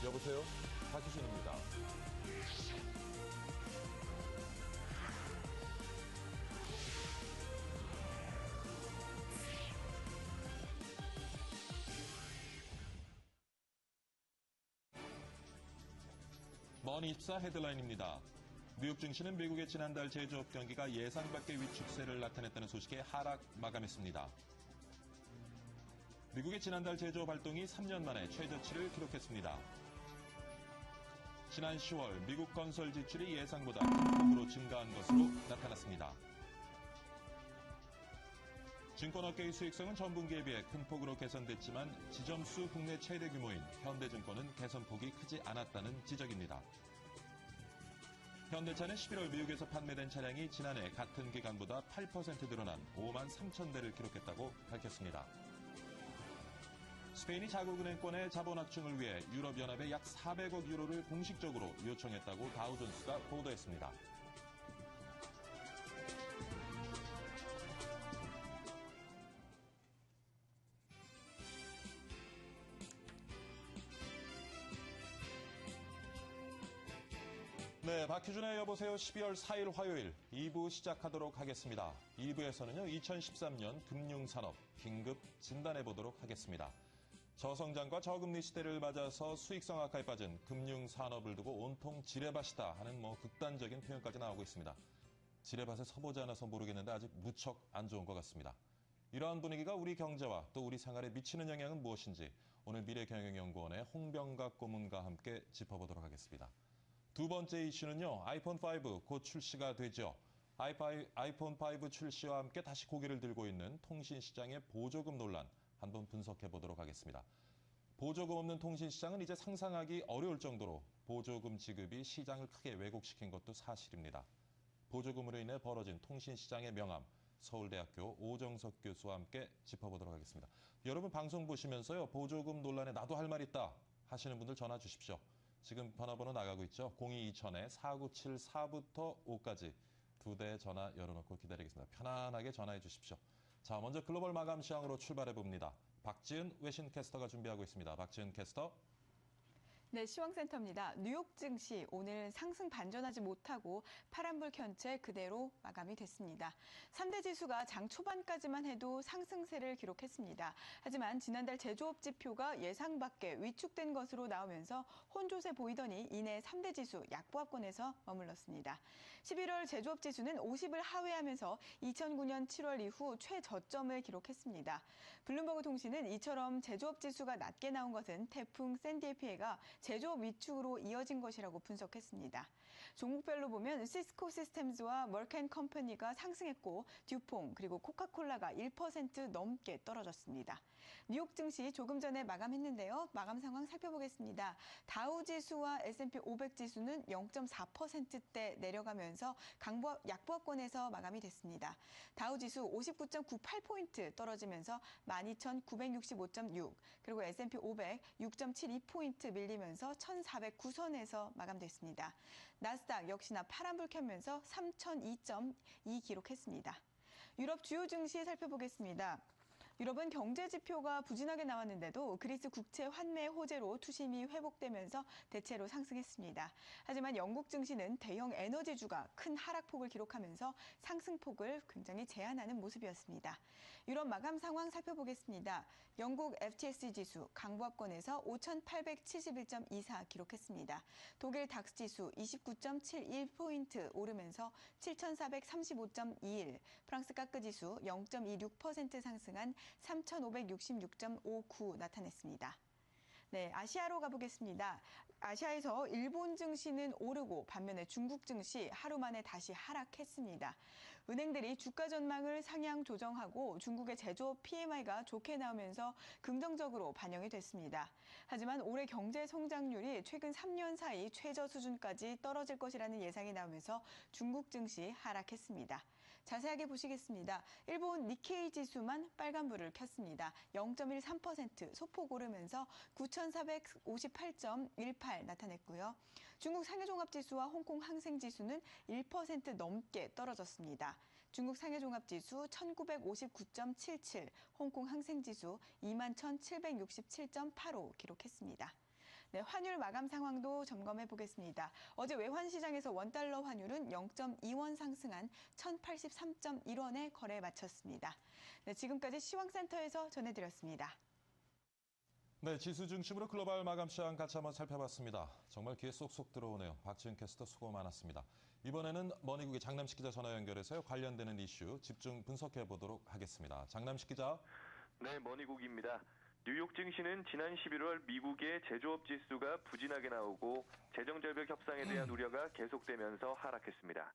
여보세요? 박희신입니다. 머니24 헤드라인입니다. 뉴욕 증시는 미국의 지난달 제조업 경기가 예상 밖의 위축세를 나타냈다는 소식에 하락 마감했습니다. 미국의 지난달 제조업 활동이 3년 만에 최저치를 기록했습니다. 지난 10월 미국 건설 지출이 예상보다 큰 폭으로 증가한 것으로 나타났습니다. 증권업계의 수익성은 전분기에 비해 큰 폭으로 개선됐지만 지점수 국내 최대 규모인 현대증권은 개선폭이 크지 않았다는 지적입니다. 현대차는 11월 미국에서 판매된 차량이 지난해 같은 기간보다 8% 늘어난 5만 3천 대를 기록했다고 밝혔습니다. 스페인이 자국은행권의 자본 확충을 위해 유럽연합에 약 400억 유로를 공식적으로 요청했다고 다우존스가 보도했습니다. 네, 박희준의 여보세요 12월 4일 화요일 2부 시작하도록 하겠습니다. 2부에서는요, 2013년 금융산업 긴급 진단해보도록 하겠습니다. 저성장과 저금리 시대를 맞아서 수익성 악화에 빠진 금융산업을 두고 온통 지뢰밭이다 하는 극단적인 표현까지 나오고 있습니다. 지뢰밭에 서보지 않아서 모르겠는데 아직 무척 안 좋은 것 같습니다. 이러한 분위기가 우리 경제와 또 우리 생활에 미치는 영향은 무엇인지 오늘 미래경영연구원의 홍병각 고문과 함께 짚어보도록 하겠습니다. 두 번째 이슈는요, 아이폰 5 곧 출시가 되죠. 아이폰 5 출시와 함께 다시 고개를 들고 있는 통신시장의 보조금 논란 한번 분석해 보도록 하겠습니다. 보조금 없는 통신시장은 이제 상상하기 어려울 정도로 보조금 지급이 시장을 크게 왜곡시킨 것도 사실입니다. 보조금으로 인해 벌어진 통신시장의 명암, 서울대학교 오정석 교수와 함께 짚어보도록 하겠습니다. 여러분 방송 보시면서요, 보조금 논란에 나도 할 말 있다 하시는 분들 전화 주십시오. 지금 전화번호 나가고 있죠. 0220-4974부터 5까지 두 대의 전화 열어놓고 기다리겠습니다. 편안하게 전화해 주십시오. 자, 먼저 글로벌 마감 시황으로 출발해 봅니다. 박지은 외신 캐스터가 준비하고 있습니다. 박지은 캐스터. 네, 시황센터입니다. 뉴욕 증시 오늘 상승 반전하지 못하고 파란불 켠 채 그대로 마감이 됐습니다. 3대 지수가 장 초반까지만 해도 상승세를 기록했습니다. 하지만 지난달 제조업 지표가 예상 밖에 위축된 것으로 나오면서 혼조세 보이더니 이내 3대 지수 약보합권에서 머물렀습니다. 11월 제조업 지수는 50을 하회하면서 2009년 7월 이후 최저점을 기록했습니다. 블룸버그 통신은 이처럼 제조업 지수가 낮게 나온 것은 태풍 샌디의 피해가 제조업 위축으로 이어진 것이라고 분석했습니다. 종목별로 보면 시스코 시스템즈와 멀켄 컴퍼니가 상승했고 듀퐁 그리고 코카콜라가 1% 넘게 떨어졌습니다. 뉴욕 증시 조금 전에 마감했는데요. 마감 상황 살펴보겠습니다. 다우 지수와 S&P 500 지수는 0.4%대 내려가면서 약보합권에서 마감이 됐습니다. 다우 지수 59.98포인트 떨어지면서 12,965.6, 그리고 S&P 500 6.72포인트 밀리면서 1,409선에서 마감됐습니다. 나스닥 역시나 파란불 켜면서 3,002.2 기록했습니다. 유럽 주요 증시 살펴보겠습니다. 유럽은 경제 지표가 부진하게 나왔는데도 그리스 국채 환매 호재로 투심이 회복되면서 대체로 상승했습니다. 하지만 영국 증시는 대형 에너지주가 큰 하락폭을 기록하면서 상승폭을 굉장히 제한하는 모습이었습니다. 유럽 마감 상황 살펴보겠습니다. 영국 FTSE 지수 강보합권에서 5,871.24 기록했습니다. 독일 닥스 지수 29.71포인트 오르면서 7,435.21, 프랑스 까크 지수 0.26% 상승한 3,566.59 나타냈습니다. 네, 아시아로 가보겠습니다. 아시아에서 일본 증시는 오르고 반면에 중국 증시 하루 만에 다시 하락했습니다. 은행들이 주가 전망을 상향 조정하고 중국의 제조업 PMI가 좋게 나오면서 긍정적으로 반영이 됐습니다. 하지만 올해 경제 성장률이 최근 3년 사이 최저 수준까지 떨어질 것이라는 예상이 나오면서 중국 증시 하락했습니다. 자세하게 보시겠습니다. 일본 니케이 지수만 빨간불을 켰습니다. 0.13% 소폭 오르면서 9,458.18 나타냈고요. 중국 상해종합지수와 홍콩 항생지수는 1% 넘게 떨어졌습니다. 중국 상해종합지수 1,959.77, 홍콩 항생지수 21,767.85 기록했습니다. 네, 환율 마감 상황도 점검해 보겠습니다. 어제 외환시장에서 원달러 환율은 0.2원 상승한 1,083.1원에 거래 마쳤습니다. 네, 지금까지 시황센터에서 전해드렸습니다. 네, 지수 중심으로 글로벌 마감 시황 같이 한번 살펴봤습니다. 정말 귀에 쏙쏙 들어오네요. 박지은 캐스터 수고 많았습니다. 이번에는 머니국의 장남식 기자 전화 연결해서 관련되는 이슈 집중 분석해 보도록 하겠습니다. 장남식 기자. 네, 머니국입니다. 뉴욕 증시는 지난 11월 미국의 제조업 지수가 부진하게 나오고 재정절벽 협상에 대한 우려가 계속되면서 하락했습니다.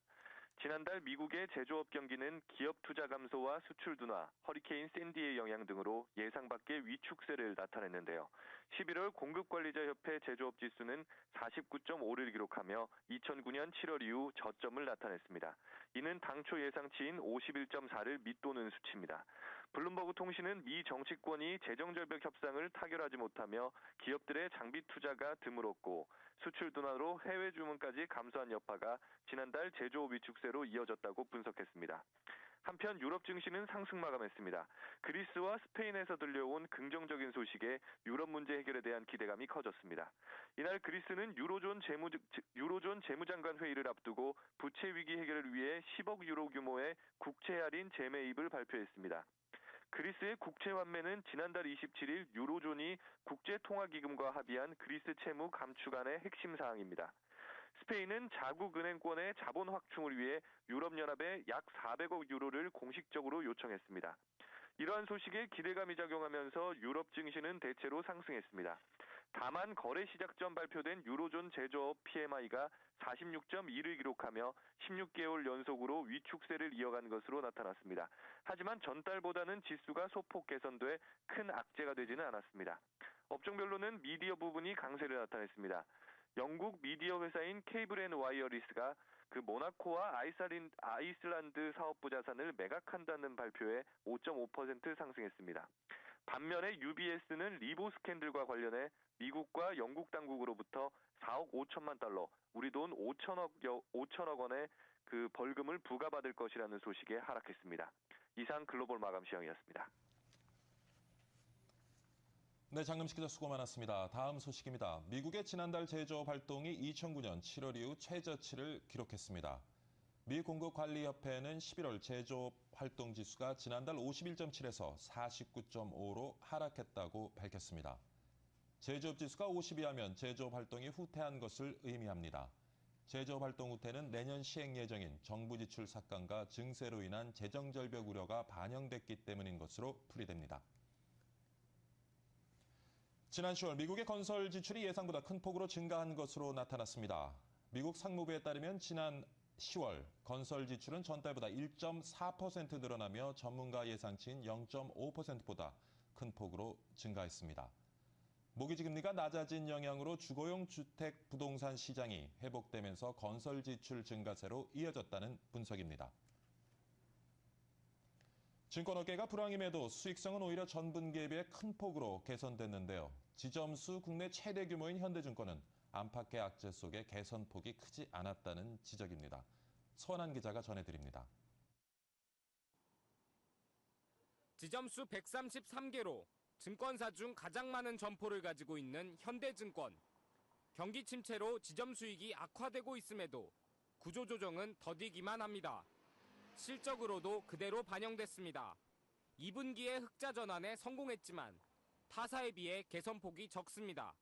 지난달 미국의 제조업 경기는 기업 투자 감소와 수출 둔화, 허리케인 샌디의 영향 등으로 예상 밖의 위축세를 나타냈는데요. 11월 공급관리자협회 제조업 지수는 49.5를 기록하며 2009년 7월 이후 저점을 나타냈습니다. 이는 당초 예상치인 51.4를 밑도는 수치입니다. 블룸버그 통신은 미 정치권이 재정절벽 협상을 타결하지 못하며 기업들의 장비 투자가 드물었고 수출 둔화로 해외 주문까지 감소한 여파가 지난달 제조업 위축세로 이어졌다고 분석했습니다. 한편 유럽 증시는 상승 마감했습니다. 그리스와 스페인에서 들려온 긍정적인 소식에 유럽 문제 해결에 대한 기대감이 커졌습니다. 이날 그리스는 유로존 재무장관 회의를 앞두고 부채 위기 해결을 위해 10억 유로 규모의 국채 할인 재매입을 발표했습니다. 그리스의 국채 환매는 지난달 27일 유로존이 국제통화기금과 합의한 그리스 채무 감축안의 핵심 사항입니다. 스페인은 자국은행권의 자본 확충을 위해 유럽연합에 약 400억 유로를 공식적으로 요청했습니다. 이러한 소식에 기대감이 작용하면서 유럽 증시는 대체로 상승했습니다. 다만 거래 시작 전 발표된 유로존 제조업 PMI가 46.2를 기록하며 16개월 연속으로 위축세를 이어간 것으로 나타났습니다. 하지만 전달보다는 지수가 소폭 개선돼 큰 악재가 되지는 않았습니다. 업종별로는 미디어 부분이 강세를 나타냈습니다. 영국 미디어 회사인 케이블 앤 와이어리스가 그 모나코와 아이슬란드 사업부 자산을 매각한다는 발표에 5.5% 상승했습니다. 반면에 UBS는 리보 스캔들과 관련해 미국과 영국 당국으로부터 4억 5천만 달러, 우리 돈 5천억 원의 그 벌금을 부과받을 것이라는 소식에 하락했습니다. 이상 글로벌 마감 시황이었습니다. 네, 장남식 기자 수고 많았습니다. 다음 소식입니다. 미국의 지난달 제조업 활동이 2009년 7월 이후 최저치를 기록했습니다. 미 공급관리협회는 11월 제조업 활동 지수가 지난달 51.7에서 49.5로 하락했다고 밝혔습니다. 제조업 지수가 50이 하면 제조업 활동이 후퇴한 것을 의미합니다. 제조업 활동 후퇴는 내년 시행 예정인 정부 지출 삭감과 증세로 인한 재정절벽 우려가 반영됐기 때문인 것으로 풀이됩니다. 지난 10월 미국의 건설 지출이 예상보다 큰 폭으로 증가한 것으로 나타났습니다. 미국 상무부에 따르면 지난 10월 건설 지출은 전달보다 1.4% 늘어나며 전문가 예상치인 0.5%보다 큰 폭으로 증가했습니다. 모기지 금리가 낮아진 영향으로 주거용 주택 부동산 시장이 회복되면서 건설 지출 증가세로 이어졌다는 분석입니다. 증권업계가 불황임에도 수익성은 오히려 전분기에 비해 큰 폭으로 개선됐는데요. 지점수 국내 최대 규모인 현대증권은 안팎의 악재 속에 개선폭이 크지 않았다는 지적입니다. 서원한 기자가 전해드립니다. 지점수 133개로 증권사 중 가장 많은 점포를 가지고 있는 현대증권. 경기 침체로 지점 수익이 악화되고 있음에도 구조조정은 더디기만 합니다. 실적으로도 그대로 반영됐습니다. 2분기에 흑자 전환에 성공했지만 타사에 비해 개선폭이 적습니다.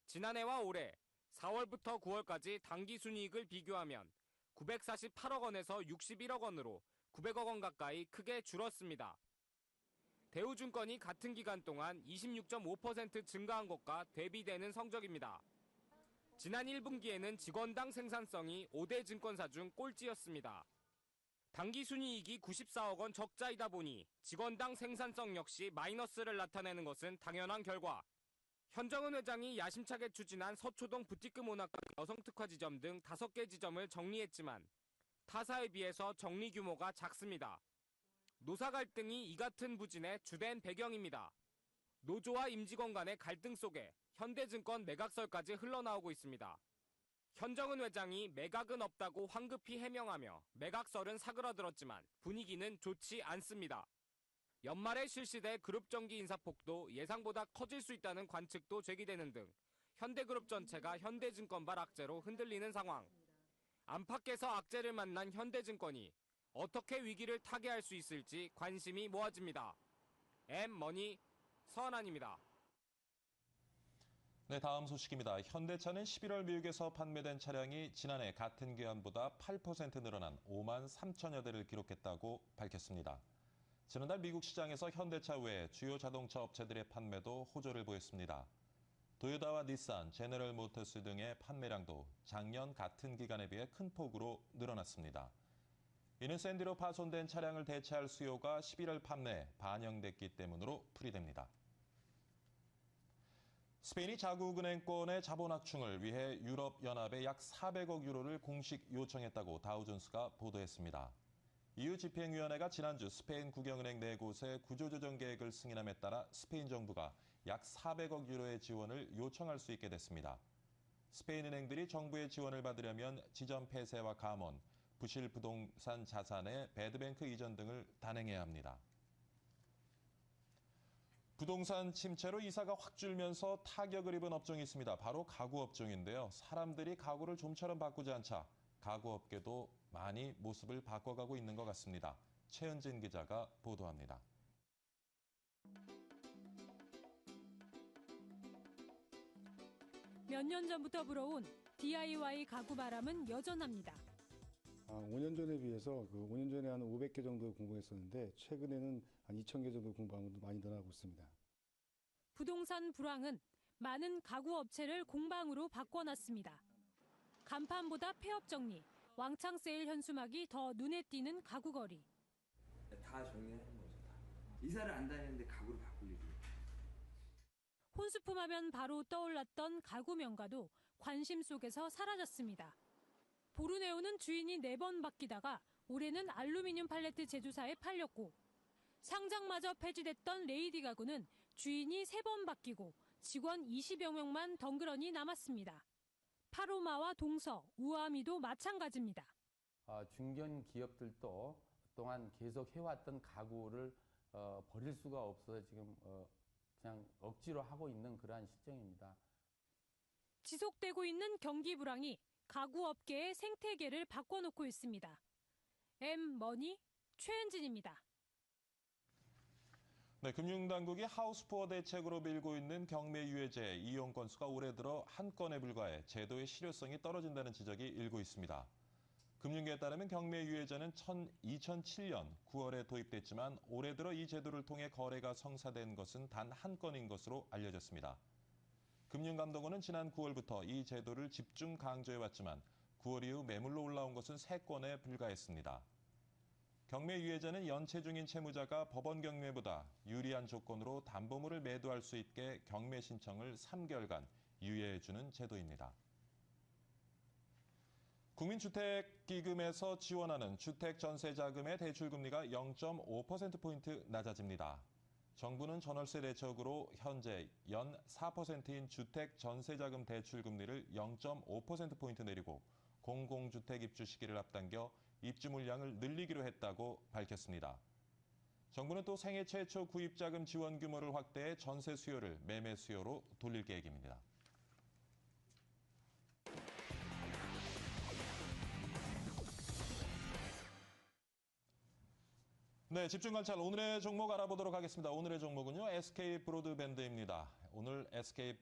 지난해와 올해 4월부터 9월까지 당기순이익을 비교하면 948억 원에서 61억 원으로 900억 원 가까이 크게 줄었습니다. 대우증권이 같은 기간 동안 26.5% 증가한 것과 대비되는 성적입니다. 지난 1분기에는 직원당 생산성이 5대 증권사 중 꼴찌였습니다. 당기순이익이 94억 원 적자이다 보니 직원당 생산성 역시 마이너스를 나타내는 것은 당연한 결과. 현정은 회장이 야심차게 추진한 서초동 부티크 모나카 여성특화 지점 등 5개 지점을 정리했지만 타사에 비해서 정리 규모가 작습니다. 노사 갈등이 이 같은 부진의 주된 배경입니다. 노조와 임직원 간의 갈등 속에 현대증권 매각설까지 흘러나오고 있습니다. 현정은 회장이 매각은 없다고 황급히 해명하며 매각설은 사그라들었지만 분위기는 좋지 않습니다. 연말에 실시될 그룹 정기 인사폭도 예상보다 커질 수 있다는 관측도 제기되는 등 현대그룹 전체가 현대증권발 악재로 흔들리는 상황. 안팎에서 악재를 만난 현대증권이 어떻게 위기를 타개할 수 있을지 관심이 모아집니다. M머니 서한입니다. 네, 다음 소식입니다. 현대차는 11월 미국에서 판매된 차량이 지난해 같은 기간보다 8% 늘어난 5만 3천여 대를 기록했다고 밝혔습니다. 지난달 미국 시장에서 현대차 외 주요 자동차 업체들의 판매도 호조를 보였습니다. 도요타와 닛산, 제너럴 모터스 등의 판매량도 작년 같은 기간에 비해 큰 폭으로 늘어났습니다. 이는 샌디로 파손된 차량을 대체할 수요가 11월 판매에 반영됐기 때문으로 풀이됩니다. 스페인이 자국은행권의 자본 확충을 위해 유럽연합에 약 400억 유로를 공식 요청했다고 다우존스가 보도했습니다. EU 집행위원회가 지난주 스페인 국영은행 4곳의 구조조정 계획을 승인함에 따라 스페인 정부가 약 400억 유로의 지원을 요청할 수 있게 됐습니다. 스페인 은행들이 정부의 지원을 받으려면 지점 폐쇄와 감원, 부실 부동산 자산의 배드뱅크 이전 등을 단행해야 합니다. 부동산 침체로 이사가 확 줄면서 타격을 입은 업종이 있습니다. 바로 가구 업종인데요. 사람들이 가구를 좀처럼 바꾸지 않자 가구업계도 많이 모습을 바꿔가고 있는 것 같습니다. 최은진 기자가 보도합니다. 몇 년 전부터 불어온 DIY 가구 바람은 여전합니다. 5년 전에 비해서 5년 전에 한 500개 정도 공부했었는데 최근에는 한 2,000개 정도 공부한 것도 많이 늘어나고 있습니다. 부동산 불황은 많은 가구 업체를 공방으로 바꿔놨습니다. 간판보다 폐업 정리, 왕창 세일 현수막이 더 눈에 띄는 가구 거리. 다 정리하는 거죠. 다. 이사를 안 다니는데 가구를 바꿀 일이. 혼수품하면 바로 떠올랐던 가구 명가도 관심 속에서 사라졌습니다. 보르네오는 주인이 4번 바뀌다가 올해는 알루미늄 팔레트 제조사에 팔렸고, 상장마저 폐지됐던 레이디 가구는 주인이 3번 바뀌고 직원 20여 명만 덩그러니 남았습니다. 파로마와 동서, 우아미도 마찬가지입니다. 중견 기업들도 그동안 계속 해왔던 가구를 버릴 수가 없어서 지금 그냥 억지로 하고 있는 그러한 실정입니다. 지속되고 있는 경기 불황이 가구 업계의 생태계를 바꿔놓고 있습니다. M머니 최은진입니다. 네, 금융당국이 하우스푸어 대책으로 밀고 있는 경매유예제 이용 건수가 올해 들어 한 건에 불과해 제도의 실효성이 떨어진다는 지적이 일고 있습니다. 금융계에 따르면 경매유예제는 2007년 9월에 도입됐지만 올해 들어 이 제도를 통해 거래가 성사된 것은 단 한 건인 것으로 알려졌습니다. 금융감독원은 지난 9월부터 이 제도를 집중 강조해왔지만 9월 이후 매물로 올라온 것은 3건에 불과했습니다. 경매유예제는 연체 중인 채무자가 법원 경매보다 유리한 조건으로 담보물을 매도할 수 있게 경매 신청을 3개월간 유예해주는 제도입니다. 국민주택기금에서 지원하는 주택전세자금의 대출금리가 0.5%포인트 낮아집니다. 정부는 전월세 대책으로 현재 연 4%인 주택전세자금 대출금리를 0.5%포인트 내리고 공공주택 입주 시기를 앞당겨 입주 물량을 늘리기로 했다고 밝혔습니다. 정부는 또 생애 최초 구입자금 지원 규모를 확대해 전세 수요를 매매 수요로 돌릴 계획입니다. 네, 집중 관찰 오늘의 종목 알아보도록 하겠습니다. 오늘의 종목은요, SK 브로드밴드입니다. 오늘 SK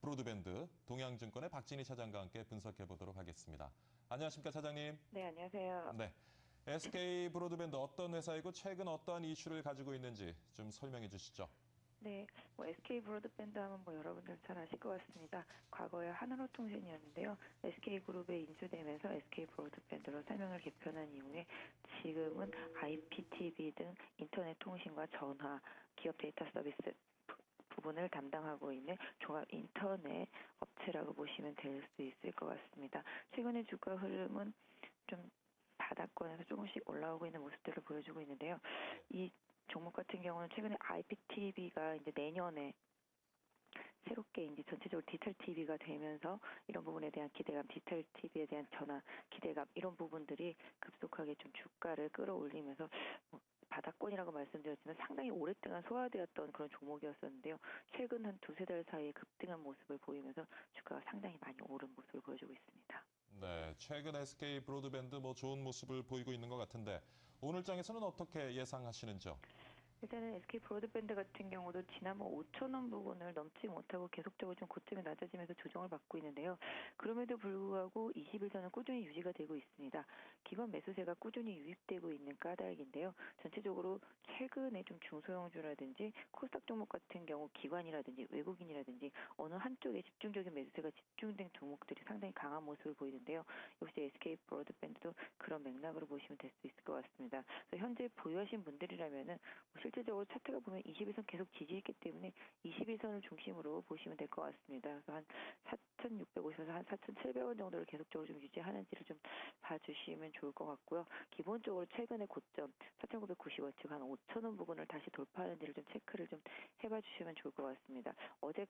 브로드밴드 동양증권의 박진희 차장과 함께 분석해 보도록 하겠습니다. 안녕하십니까, 차장님? 네, 안녕하세요. 네, SK 브로드밴드 어떤 회사이고 최근 어떠한 이슈를 가지고 있는지 좀 설명해 주시죠. 네, SK 브로드밴드 하면 여러분들 잘 아실 것 같습니다. 과거에 하나로통신이었는데요. SK그룹에 인수되면서 SK 브로드밴드로 설명을 개편한 이후에 지금은 IPTV 등 인터넷 통신과 전화, 기업 데이터 서비스 부분을 담당하고 있는 종합 인터넷 업체라고 보시면 될 수 있을 것 같습니다. 최근의 주가 흐름은 좀 바닥권에서 조금씩 올라오고 있는 모습들을 보여주고 있는데요. 이 종목 같은 경우는 최근에 IPTV가 이제 내년에 새롭게 이제 전체적으로 디지털 TV가 되면서 이런 부분에 대한 기대감, 디지털 TV에 대한 전환, 기대감 이런 부분들이 급속하게 좀 주가를 끌어올리면서 바닥권이라고 말씀드렸지만 상당히 오랫동안 소화되었던 그런 종목이었었는데요. 최근 한 두세 달 사이에 급등한 모습을 보이면서 주가가 상당히 많이 오른 모습을 보여주고 있습니다. 네, 최근 SK 브로드밴드 뭐 좋은 모습을 보이고 있는 것 같은데 오늘 장에서는 어떻게 예상하시는지요? 일단은 SK 브로드밴드 같은 경우도 지난번 5,000원 부분을 넘지 못하고 계속적으로 좀 고점이 낮아지면서 조정을 받고 있는데요. 그럼에도 불구하고 21선은 꾸준히 유지가 되고 있습니다. 기관 매수세가 꾸준히 유입되고 있는 까닭인데요. 전체적으로 최근에 좀 중소형주라든지 코스닥 종목 같은 경우 기관이라든지 외국인이라든지 어느 한쪽에 집중적인 매수세가 집중된 종목들이 상당히 강한 모습을 보이는데요. 역시 SK 브로드밴드도 그런 맥락으로 보시면 될 수 있을 것 같습니다. 그래서 현재 보유하신 분들이라면은 실질적으로 차트가 보면 21선 계속 지지했기 때문에 21선을 중심으로 보시면 될 것 같습니다. 그래서 한 4,650에서 한 4,700원 정도를 계속적으로 좀 유지하는지를 좀 봐주시면 좋을 것 같고요. 기본적으로 최근의 고점 4,990원, 즉 한 5,000원 부분을 다시 돌파하는지를 좀 체크를 좀 해봐 주시면 좋을 것 같습니다. 어제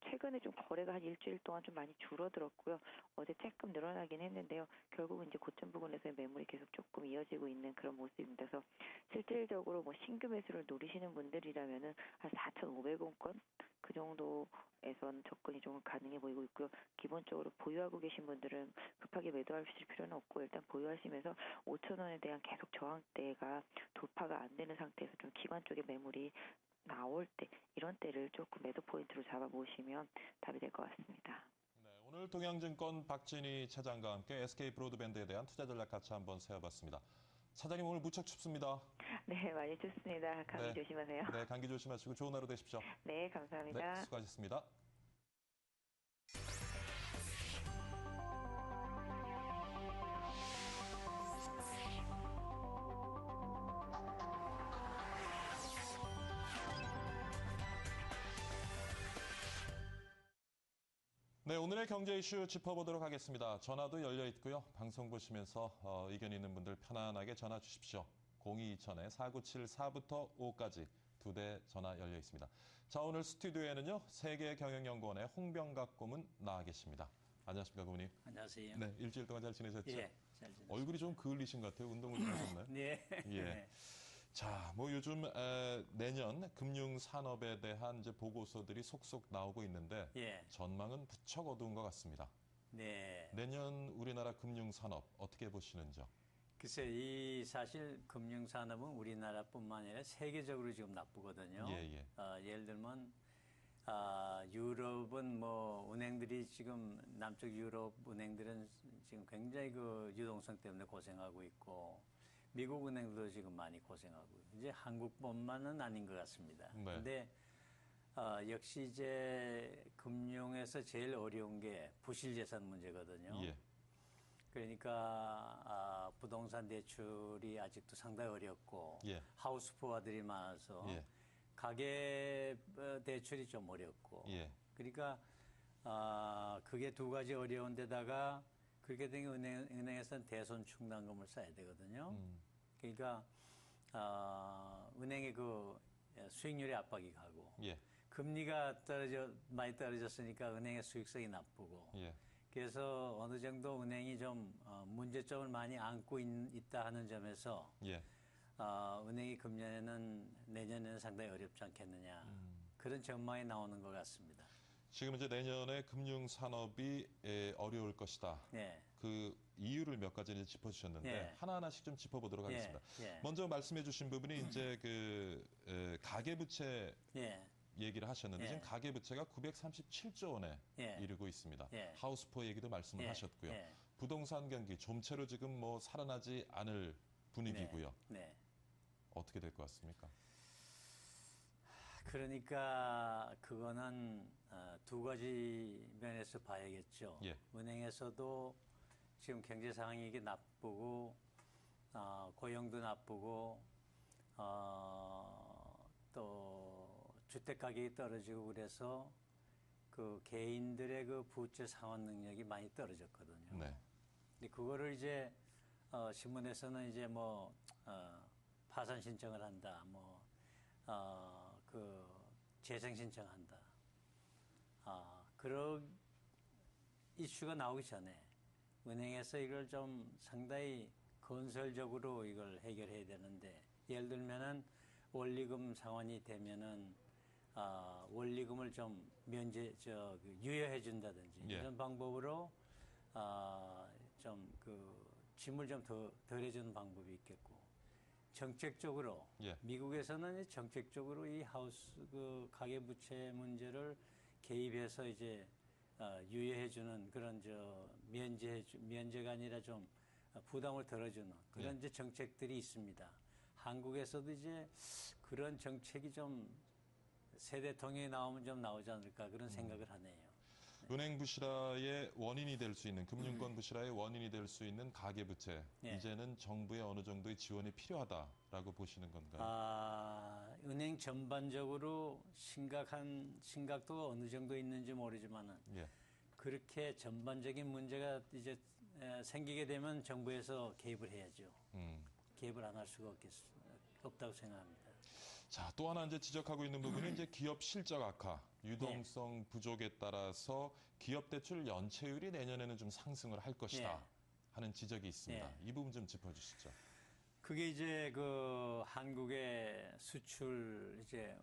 최근에 좀 거래가 한 일주일 동안 좀 많이 줄어들었고요. 어제 조금 늘어나긴 했는데요. 결국은 이제 고점 부분에서의 매물이 계속 조금 이어지고 있는 그런 모습입니다. 그래서 실질적으로 뭐 신규 매수를 노리시는 분들이라면은 한 4,500원권 그 정도에선 접근이 좀 가능해 보이고 있고요. 기본적으로 보유하고 계신 분들은 급하게 매도하실 필요는 없고 일단 보유하시면서 5,000원에 대한 계속 저항대가 돌파가 안 되는 상태에서 좀 기관 쪽에 매물이 나올 때 이런 때를 조금 매도 포인트로 잡아보시면 답이 될 것 같습니다. 네, 오늘 동양증권 박진희 차장과 함께 SK 브로드밴드에 대한 투자 전략 같이 한번 세워봤습니다. 차장님 오늘 무척 춥습니다. 네, 많이 춥습니다. 감기 네. 조심하세요. 네, 감기 조심하시고 좋은 하루 되십시오. 네, 감사합니다. 네, 수고하셨습니다. 네, 오늘의 경제 이슈 짚어보도록 하겠습니다. 전화도 열려 있고요. 방송 보시면서 의견 있는 분들 편안하게 전화 주십시오. 0220-4974부터 5까지 2대 전화 열려 있습니다. 자, 오늘 스튜디오에는요. 세계경영연구원의 홍병각 고문 나와 계십니다. 안녕하십니까, 고문님. 안녕하세요. 네, 일주일 동안 잘 지내셨죠? 예, 잘 지냈습니다. 얼굴이 좀 그을리신 것 같아요. 운동을 좀 하셨나요? 네. 예. 자, 뭐 요즘 내년 금융산업에 대한 이제 보고서들이 속속 나오고 있는데 예. 전망은 부쩍 어두운 것 같습니다. 네. 내년 우리나라 금융산업 어떻게 보시는지요? 글쎄, 이 사실 금융산업은 우리나라뿐만 아니라 세계적으로 지금 나쁘거든요. 예, 예. 예를 들면 유럽은 뭐 은행들이 지금 남쪽 유럽 은행들은 지금 굉장히 그 유동성 때문에 고생하고 있고 미국 은행도 지금 많이 고생하고 이제 한국뿐만은 아닌 것 같습니다. 네. 근데 역시 이제 금융에서 제일 어려운 게 부실재산 문제거든요. 예. 그러니까 부동산 대출이 아직도 상당히 어렵고 예. 하우스푸어들이 많아서 예. 가계 대출이 좀 어렵고 예. 그러니까 그게 두 가지 어려운 데다가 그렇게 되면 은행에서는 대손 충당금을 써야 되거든요. 그러니까 은행의 그 수익률의 압박이 가고 예. 금리가 많이 떨어졌으니까 은행의 수익성이 나쁘고 예. 그래서 어느 정도 은행이 좀 문제점을 많이 안고 있다 하는 점에서 예. 은행이 내년에는 상당히 어렵지 않겠느냐 그런 전망이 나오는 것 같습니다. 지금 이제 내년에 금융산업이 어려울 것이다. 네. 그 이유를 몇 가지 짚어주셨는데 예. 하나하나씩 좀 짚어보도록 하겠습니다. 예. 먼저 말씀해주신 부분이 이제 그 가계부채 예. 얘기를 하셨는데 예. 지금 가계부채가 937조 원에 예. 이르고 있습니다. 예. 하우스포 얘기도 말씀을 예. 하셨고요. 예. 부동산 경기 좀채로 지금 뭐 살아나지 않을 분위기고요. 네. 어떻게 될 것 같습니까? 그러니까 그거는 두 가지 면에서 봐야겠죠. 예. 은행에서도 지금 경제 상황이 이게 나쁘고 고용도 나쁘고 또 주택 가격이 떨어지고 그래서 그 개인들의 그 부채 상환 능력이 많이 떨어졌거든요. 네. 근데 그거를 이제 신문에서는 이제 뭐 파산 신청을 한다, 그 재생 신청한다. 그런 이슈가 나오기 전에 은행에서 이걸 좀 상당히 건설적으로 이걸 해결해야 되는데 예를 들면은 원리금 상환이 되면은 원리금을 좀 유예해 준다든지 예. 이런 방법으로 좀 짐을 좀 덜 해주는 방법이 있겠고 정책적으로 예. 미국에서는 정책적으로 이 가계 부채 문제를 개입해서 이제 유예해주는 그런 면제가 아니라 좀 부담을 덜어주는 그런 이제 정책들이 있습니다. 한국에서도 이제 그런 정책이 좀 세대 통일이 나오면 좀 나오지 않을까 그런 생각을 하네요. 은행 부실화의 원인이 될 수 있는 금융권 부실화의 원인이 될 수 있는 가계 부채 예. 이제는 정부의 어느 정도의 지원이 필요하다라고 보시는 건가요? 은행 전반적으로 심각도가 어느 정도 있는지 모르지만은 예. 그렇게 전반적인 문제가 이제 생기게 되면 정부에서 개입을 해야죠. 개입을 안 할 수가 없다고 생각합니다. 자, 또 하나 이제 지적하고 있는 부분이 이제 기업 실적 악화, 유동성 부족에 따라서 기업 대출 연체율이 내년에는 좀 상승을 할 것이다 하는 지적이 있습니다. 이 부분 좀 짚어주시죠. 그게 이제 한국의 수출 이제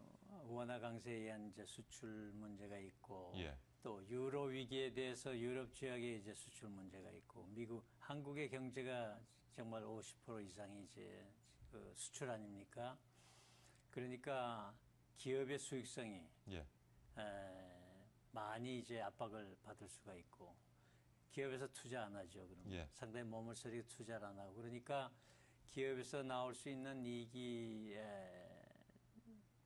원화 강세에 의한 이제 수출 문제가 있고 또 유로 위기에 대해서 유럽 지역의 이제 수출 문제가 있고 한국의 경제가 정말 50% 이상이 이제 수출 아닙니까? 그러니까 기업의 수익성이 많이 이제 압박을 받을 수가 있고 기업에서 투자 안 하죠. 그럼 상당히 몸을 쓰리고 투자를 안 하고 그러니까 기업에서 나올 수 있는 이익이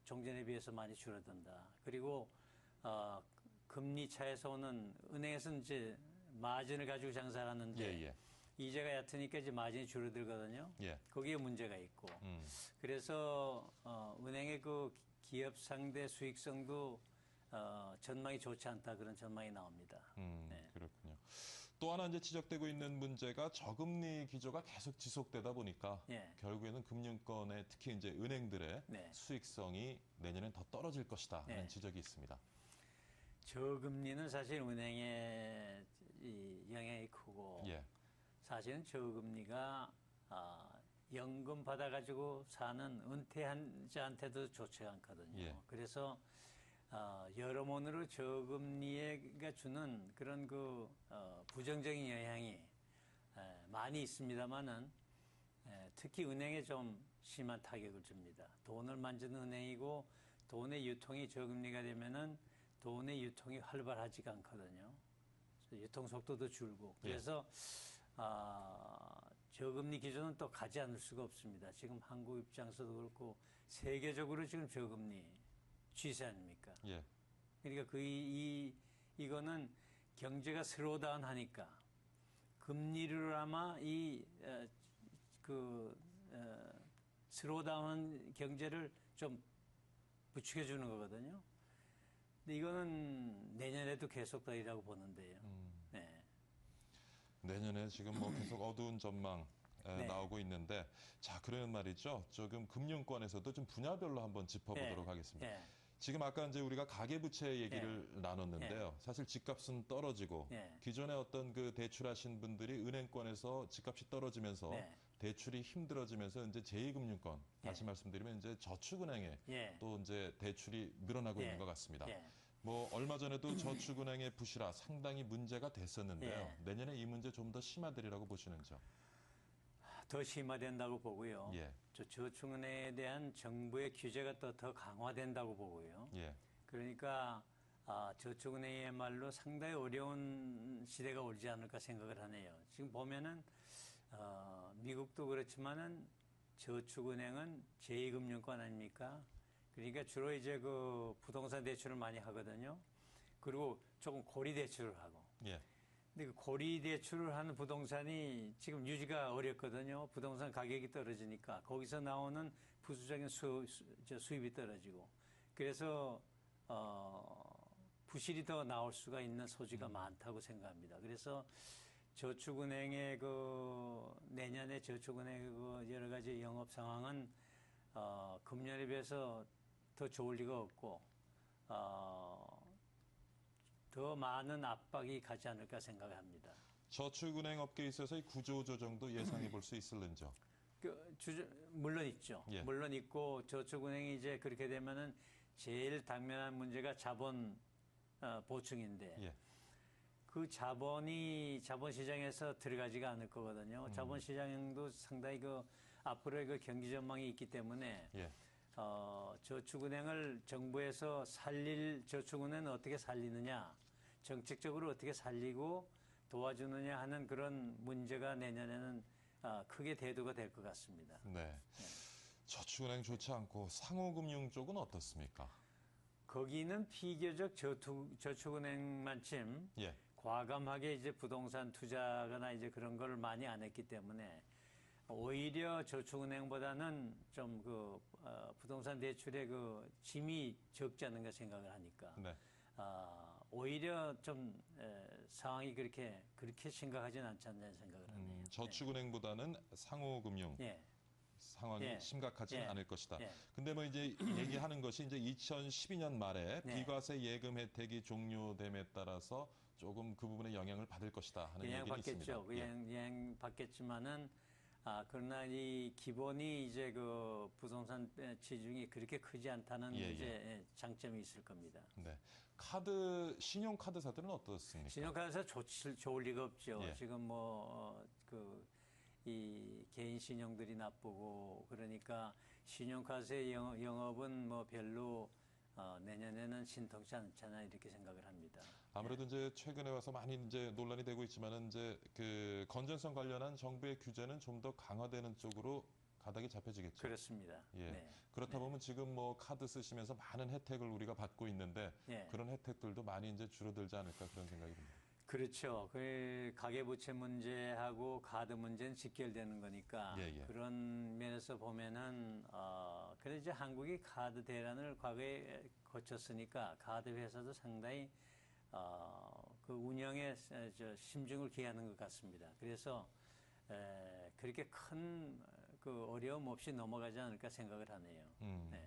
종전에 비해서 많이 줄어든다. 그리고 금리 차에서 오는 은행에서는 이제 마진을 가지고 장사를 하는데 이자가 얕으니까 이제 마진이 줄어들거든요. 거기에 문제가 있고 그래서 은행의 기업 상대 수익성도 전망이 좋지 않다 그런 전망이 나옵니다. 그렇군요. 또 하나 이제 지적되고 있는 문제가 저금리 기조가 계속 지속되다 보니까 결국에는 금융권의 특히 이제 은행들의 수익성이 내년엔 더 떨어질 것이다 하는 지적이 있습니다. 저금리는 사실 은행의 영향이 크고 사실은 저금리가 연금 받아가지고 사는 은퇴한 자한테도 좋지 않거든요. 그래서 여러모로 저금리가 주는 그런 부정적인 영향이 많이 있습니다만은 특히 은행에 좀 심한 타격을 줍니다. 돈을 만지는 은행이고 돈의 유통이 저금리가 되면은 돈의 유통이 활발하지가 않거든요. 유통 속도도 줄고 그래서 저금리 기조는 또 가지 않을 수가 없습니다. 지금 한국 입장에서도 그렇고 세계적으로 지금 저금리 추세 아닙니까? 그러니까 이거는 경제가 슬로우다운 하니까 금리를 아마 슬로우다운 경제를 좀 부추겨 주는 거거든요. 근데 이거는 내년에도 계속되리라고 보는데요. 내년에 지금 뭐 계속 어두운 전망 나오고 있는데 자, 그러면 말이죠. 조금 금융권에서도 좀 분야별로 한번 짚어보도록 하겠습니다. 지금 아까 이제 우리가 가계부채 얘기를 나눴는데요. 사실 집값은 떨어지고 기존에 어떤 대출하신 분들이 은행권에서 집값이 떨어지면서 대출이 힘들어지면서 이제 제2금융권 다시 말씀드리면 이제 저축은행에 또 이제 대출이 늘어나고 있는 것 같습니다. 뭐 얼마 전에도 저축은행의 부실화 상당히 문제가 됐었는데요. 내년에 이 문제 좀 더 심화되리라고 보시는지요? 더 심화된다고 보고요. 저축은행에 대한 정부의 규제가 더 강화된다고 보고요. 그러니까 저축은행이야말로 상당히 어려운 시대가 오지 않을까 생각을 하네요. 지금 보면은 미국도 그렇지만은 저축은행은 제2금융권 아닙니까? 그러니까 주로 이제 부동산 대출을 많이 하거든요. 그리고 조금 고리 대출을 하고. 근데 고리 대출을 하는 부동산이 지금 유지가 어렵거든요. 부동산 가격이 떨어지니까 거기서 나오는 부수적인 수입이 떨어지고. 그래서 부실이 더 나올 수가 있는 소지가 많다고 생각합니다. 그래서 저축은행의 내년에 저축은행의 여러 가지 영업 상황은 금년에 비해서 더 좋을 리가 없고 더 많은 압박이 가지 않을까 생각합니다. 저축은행 업계에 있어서의 구조조정도 예상해 볼 수 있을는지요? 물론 있죠. 예. 물론 있고 저축은행이 이제 그렇게 되면은 제일 당면한 문제가 자본 보충인데 예. 그 자본이 자본시장에서 들어가지가 않을 거거든요. 자본시장도 상당히 그 앞으로의 그 경기 전망이 있기 때문에 예. 저축은행을 정부에서 살릴 저축은행은 어떻게 살리느냐, 정책적으로 어떻게 살리고 도와주느냐 하는 그런 문제가 내년에는 크게 대두가 될 것 같습니다. 네. 저축은행 좋지 않고 상호금융 쪽은 어떻습니까? 거기는 비교적 저축은행만큼 예. 과감하게 이제 부동산 투자거나 이제 그런 걸 많이 안 했기 때문에 오히려 저축은행보다는 좀 부동산 대출의 그 짐이 적지 않은가 생각을 하니까 네. 오히려 좀 상황이 그렇게 심각하진 않지 않나 생각을 하네요. 저축은행보다는 상호금융 예. 상황이 예. 심각하지는 예. 않을 것이다. 예. 근데 뭐 이제 얘기하는 것이 이제 2012년 말에 네. 비과세 예금 혜택이 종료됨에 따라서 조금 그 부분에 영향을 받을 것이다 하는 영향 얘기는 있습니다. 받겠죠. 영향 받겠지만은 그러나 이 기본이 이제 그 부동산 치중이 그렇게 크지 않다는 예, 이제 장점이 있을 겁니다. 네. 신용카드사들은 어떻습니까? 신용카드사 좋을 리가 없죠. 예. 지금 이 개인 신용들이 나쁘고 그러니까 신용카드의 영업은 뭐 별로 내년에는 신통치 않잖아 이렇게 생각을 합니다. 아무래도 이제 최근에 와서 많이 이제 논란이 되고 있지만은 이제 그 건전성 관련한 정부의 규제는 좀 더 강화되는 쪽으로 가닥이 잡혀지겠죠. 그렇습니다. 예. 네. 그렇다 네. 보면 지금 뭐 카드 쓰시면서 많은 혜택을 우리가 받고 있는데 예. 그런 혜택들도 많이 이제 줄어들지 않을까 그런 생각이 듭니다. 그렇죠. 그 가계부채 문제하고 카드 문제는 직결되는 거니까 예, 예. 그런 면에서 보면은 그래서 이제 한국이 카드 대란을 과거에 거쳤으니까 카드 회사도 상당히 그 운영에 심중을 기하는 것 같습니다. 그래서 그렇게 큰 그 어려움 없이 넘어가지 않을까 생각을 하네요. 네.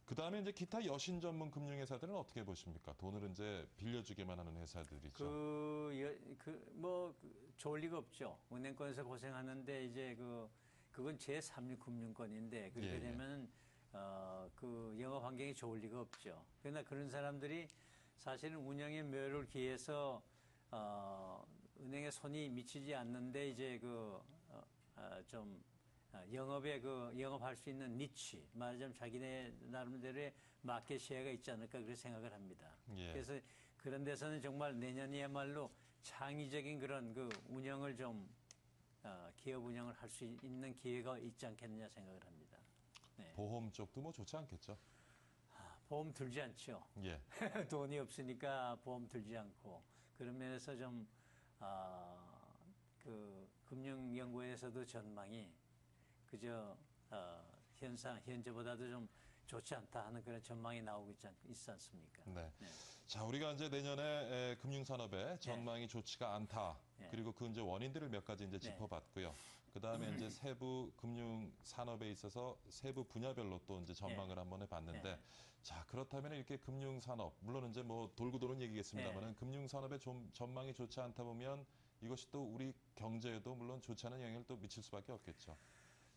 그 다음에 이제 기타 여신 전문 금융회사들은 어떻게 보십니까? 돈을 이제 빌려주기만 하는 회사들이죠. 좋을 리가 없죠. 은행권에서 고생하는데 이제 그건 제3류 금융권인데 그렇게 예, 예. 되면 그 영업 환경이 좋을 리가 없죠. 그러나 그런 사람들이 사실은 운영의 묘를 기해서 은행에 손이 미치지 않는데 이제 영업할 수 있는 니치, 말하자면 자기네 나름대로의 마켓 시야가 있지 않을까 그렇게 생각을 합니다. 예. 그래서 그런 데서는 정말 내년이야말로 창의적인 그런 운영을 기업 운영을 할 수 있는 기회가 있지 않겠느냐 생각을 합니다. 네. 보험 쪽도 뭐 좋지 않겠죠. 보험 들지 않죠. 예. 돈이 없으니까 보험 들지 않고 그런 면에서 좀 금융연구원에서도 전망이 그저 현재보다도 좀 좋지 않다 하는 그런 전망이 나오고 있지 않습니까? 네. 네. 자, 우리가 이제 내년에 금융산업의 전망이 좋지가 않다. 네. 그리고 그 이제 원인들을 몇 가지 이제 네. 짚어봤고요. 그 다음에 이제 세부 금융산업에 있어서 세부 분야별로 또 이제 전망을 한번 해봤는데, 네. 자, 그렇다면 이렇게 금융산업, 물론 이제 뭐 돌고 도는 얘기겠습니다만은 금융산업의 좀 전망이 좋지 않다 보면 이것이 또 우리 경제에도 물론 좋지 않은 영향을 또 미칠 수밖에 없겠죠.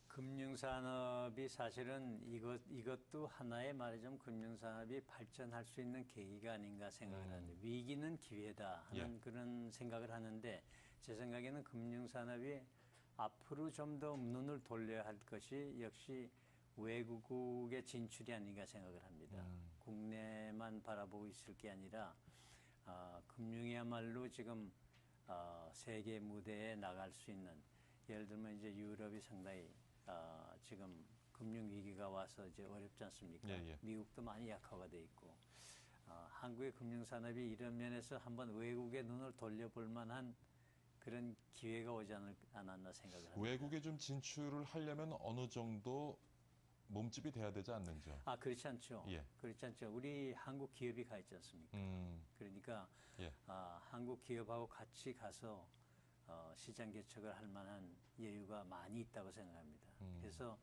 금융산업이 사실은 이것도 하나의 말하자면 금융산업이 발전할 수 있는 계기가 아닌가 생각을 하는데 위기는 기회다 하는 그런 생각을 하는데 제 생각에는 금융산업이 앞으로 좀 더 눈을 돌려야 할 것이 역시 외국의 진출이 아닌가 생각을 합니다. 국내만 바라보고 있을 게 아니라 금융이야말로 지금 세계 무대에 나갈 수 있는 예를 들면 이제 유럽이 상당히 지금 금융 위기가 와서 이제 어렵지 않습니까? 예, 예. 미국도 많이 약화가 돼 있고 한국의 금융 산업이 이런 면에서 한번 외국의 눈을 돌려볼 만한 그런 기회가 오지 않았나 생각을 합니다. 외국에 좀 진출을 하려면 어느 정도 몸집이 돼야 되지 않는지요? 그렇지 않죠. 예. 그렇지 않죠. 우리 한국 기업이 가 있지 않습니까? 그러니까 예. 한국 기업하고 같이 가서 시장 개척을 할 만한 여유가 많이 있다고 생각합니다. 그래서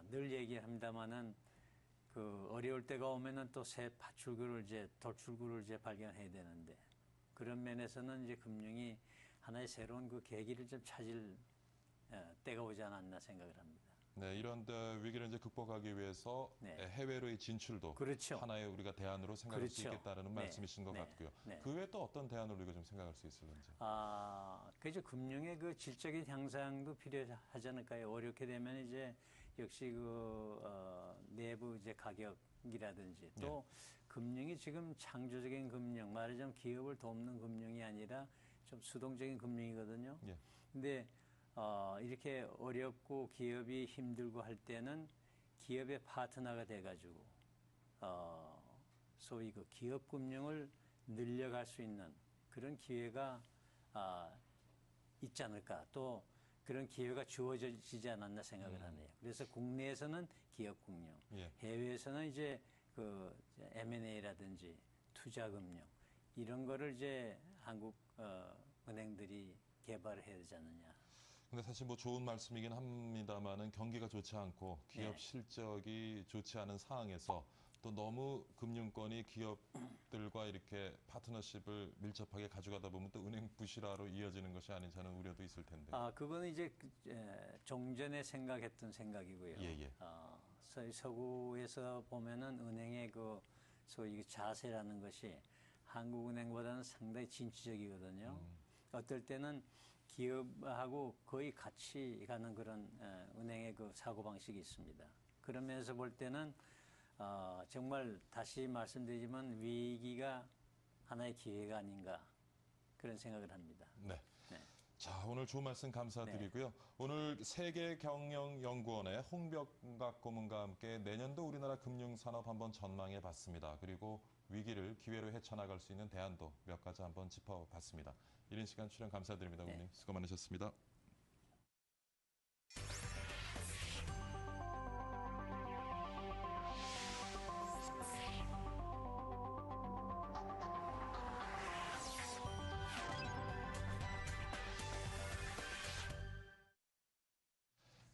늘 얘기합니다마는 어려울 때가 오면은 또 새 돌출구를 이제 발견해야 되는데 그런 면에서는 이제 금융이 하나의 새로운 계기를 좀 찾을 때가 오지 않았나 생각을 합니다. 네, 이런 위기를 이제 극복하기 위해서 네. 해외로의 진출도 그렇죠. 하나의 우리가 대안으로 생각할 수 그렇죠. 있겠다는 네. 말씀이신 것 네. 같고요. 네. 그 외에 또 어떤 대안을 우리가 좀 생각할 수 있을는지. 그죠. 금융의 그 질적인 향상도 필요하지 않을까요? 어렵게 되면 이제 역시 내부 이제 가격이라든지 또 금융이 지금 창조적인 금융, 말하자면 기업을 돕는 금융이 아니라 좀 수동적인 금융이거든요. 예. 근데 이렇게 어렵고 기업이 힘들고 할 때는 기업의 파트너가 돼가지고 소위 그 기업 금융을 늘려갈 수 있는 그런 기회가 있지 않을까, 또 그런 기회가 주어지지 않았나 생각을 하네요. 그래서 국내에서는 기업 금융, 예. 해외에서는 이제 그 M&A라든지 투자 금융 이런 거를 이제 한국 은행들이 개발을 해야 되지 않느냐. 근데 사실 뭐 좋은 말씀이긴 합니다만은 경기가 좋지 않고 기업 네. 실적이 좋지 않은 상황에서 또 너무 금융권이 기업들과 이렇게 파트너십을 밀접하게 가져가다 보면 또 은행 부실화로 이어지는 것이 아닌지 하는 우려도 있을 텐데. 그거는 이제 종전에 생각했던 생각이고요. 예. 서구에서 보면은 은행의 그 소위 그 자세라는 것이 한국은행보다는 상당히 진취적이거든요. 어떨 때는 기업하고 거의 같이 가는 그런 은행의 그 사고방식이 있습니다. 그런 면에서 볼 때는 정말 다시 말씀드리지만 위기가 하나의 기회가 아닌가 그런 생각을 합니다. 네. 네. 자, 오늘 좋은 말씀 감사드리고요. 오늘 세계경영연구원의 홍병각 고문과 함께 내년도 우리나라 금융산업 한번 전망해 봤습니다. 그리고 위기를 기회로 헤쳐나갈 수 있는 대안도 몇 가지 한번 짚어봤습니다. 이른 시간 출연 감사드립니다. 고문님. 수고 많으셨습니다.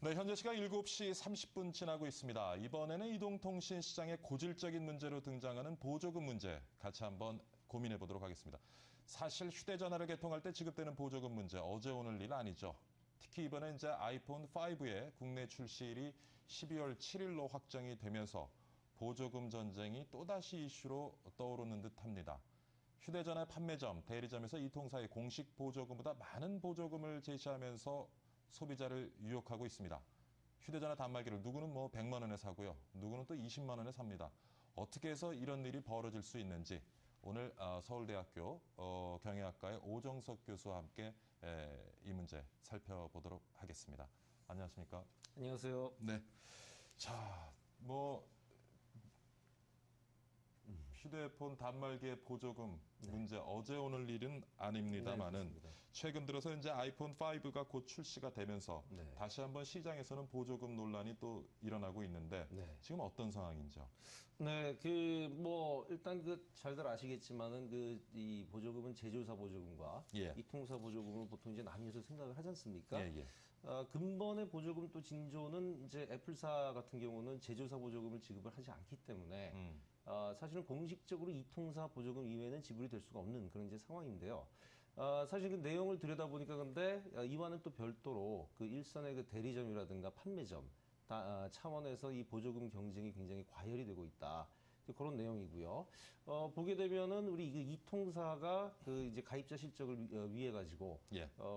네, 현재 시각 7시 30분 지나고 있습니다. 이번에는 이동통신 시장의 고질적인 문제로 등장하는 보조금 문제 같이 한번 고민해 보도록 하겠습니다. 사실 휴대전화를 개통할 때 지급되는 보조금 문제 어제 오늘 일 아니죠. 특히 이번에 이제 아이폰 5의 국내 출시일이 12월 7일로 확정이 되면서 보조금 전쟁이 또다시 이슈로 떠오르는 듯합니다. 휴대전화 판매점, 대리점에서 이통사의 공식 보조금보다 많은 보조금을 제시하면서 소비자를 유혹하고 있습니다. 휴대전화 단말기를 누구는 100만 원에 사고요. 누구는 또 20만 원에 삽니다. 어떻게 해서 이런 일이 벌어질 수 있는지 오늘 서울대학교 경영학과의 오정석 교수와 함께 이 문제 살펴보도록 하겠습니다. 안녕하십니까? 안녕하세요. 네. 자, 휴대폰 단말기의 보조금 문제 어제 오늘 일은 아닙니다만은 최근 들어서 이제 아이폰 5가 곧 출시가 되면서 다시 한번 시장에서는 보조금 논란이 또 일어나고 있는데 지금 어떤 상황인지요? 네, 일단 잘들 아시겠지만은 이 보조금은 제조사 보조금과 이통사 보조금을 보통 이제 나뉘어서 생각을 하지 않습니까? 근본의 보조금 또 징조는 이제 애플사 같은 경우는 제조사 보조금을 지급을 하지 않기 때문에 사실은 공식적으로 이통사 보조금 이외에는 지불이 될 수가 없는 그런 이제 상황인데요. 사실 그 내용을 들여다보니까 근데 이와는 또 별도로 그 일선의 그 대리점이라든가 판매점 차원에서 이 보조금 경쟁이 굉장히 과열이 되고 있다. 그런 내용이고요. 보게 되면은 우리 이통사가 그 이제 가입자 실적을 위해 가지고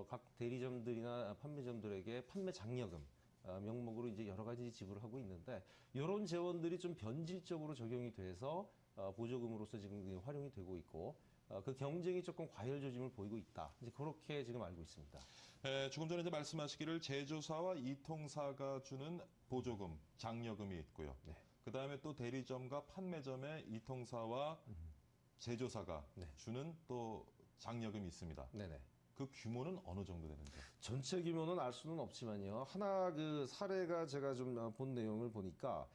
각 대리점들이나 판매점들에게 판매 장려금 명목으로 이제 여러 가지 지불을 하고 있는데 이런 재원들이 좀 변질적으로 적용이 돼서 보조금으로서 지금 활용이 되고 있고 그 경쟁이 조금 과열 조짐을 보이고 있다. 이제 그렇게 지금 알고 있습니다. 조금 전에 이제 말씀하시기를 제조사와 이통사가 주는 보조금, 장려금이 있고요. 그다음에 또 대리점과 판매점의 이통사와 제조사가 주는 또 장려금이 있습니다. 그 규모는 어느 정도 되는지? 전체 규모는 알 수는 없지만요. 하나 그 사례가 제가 좀 본 내용을 보니까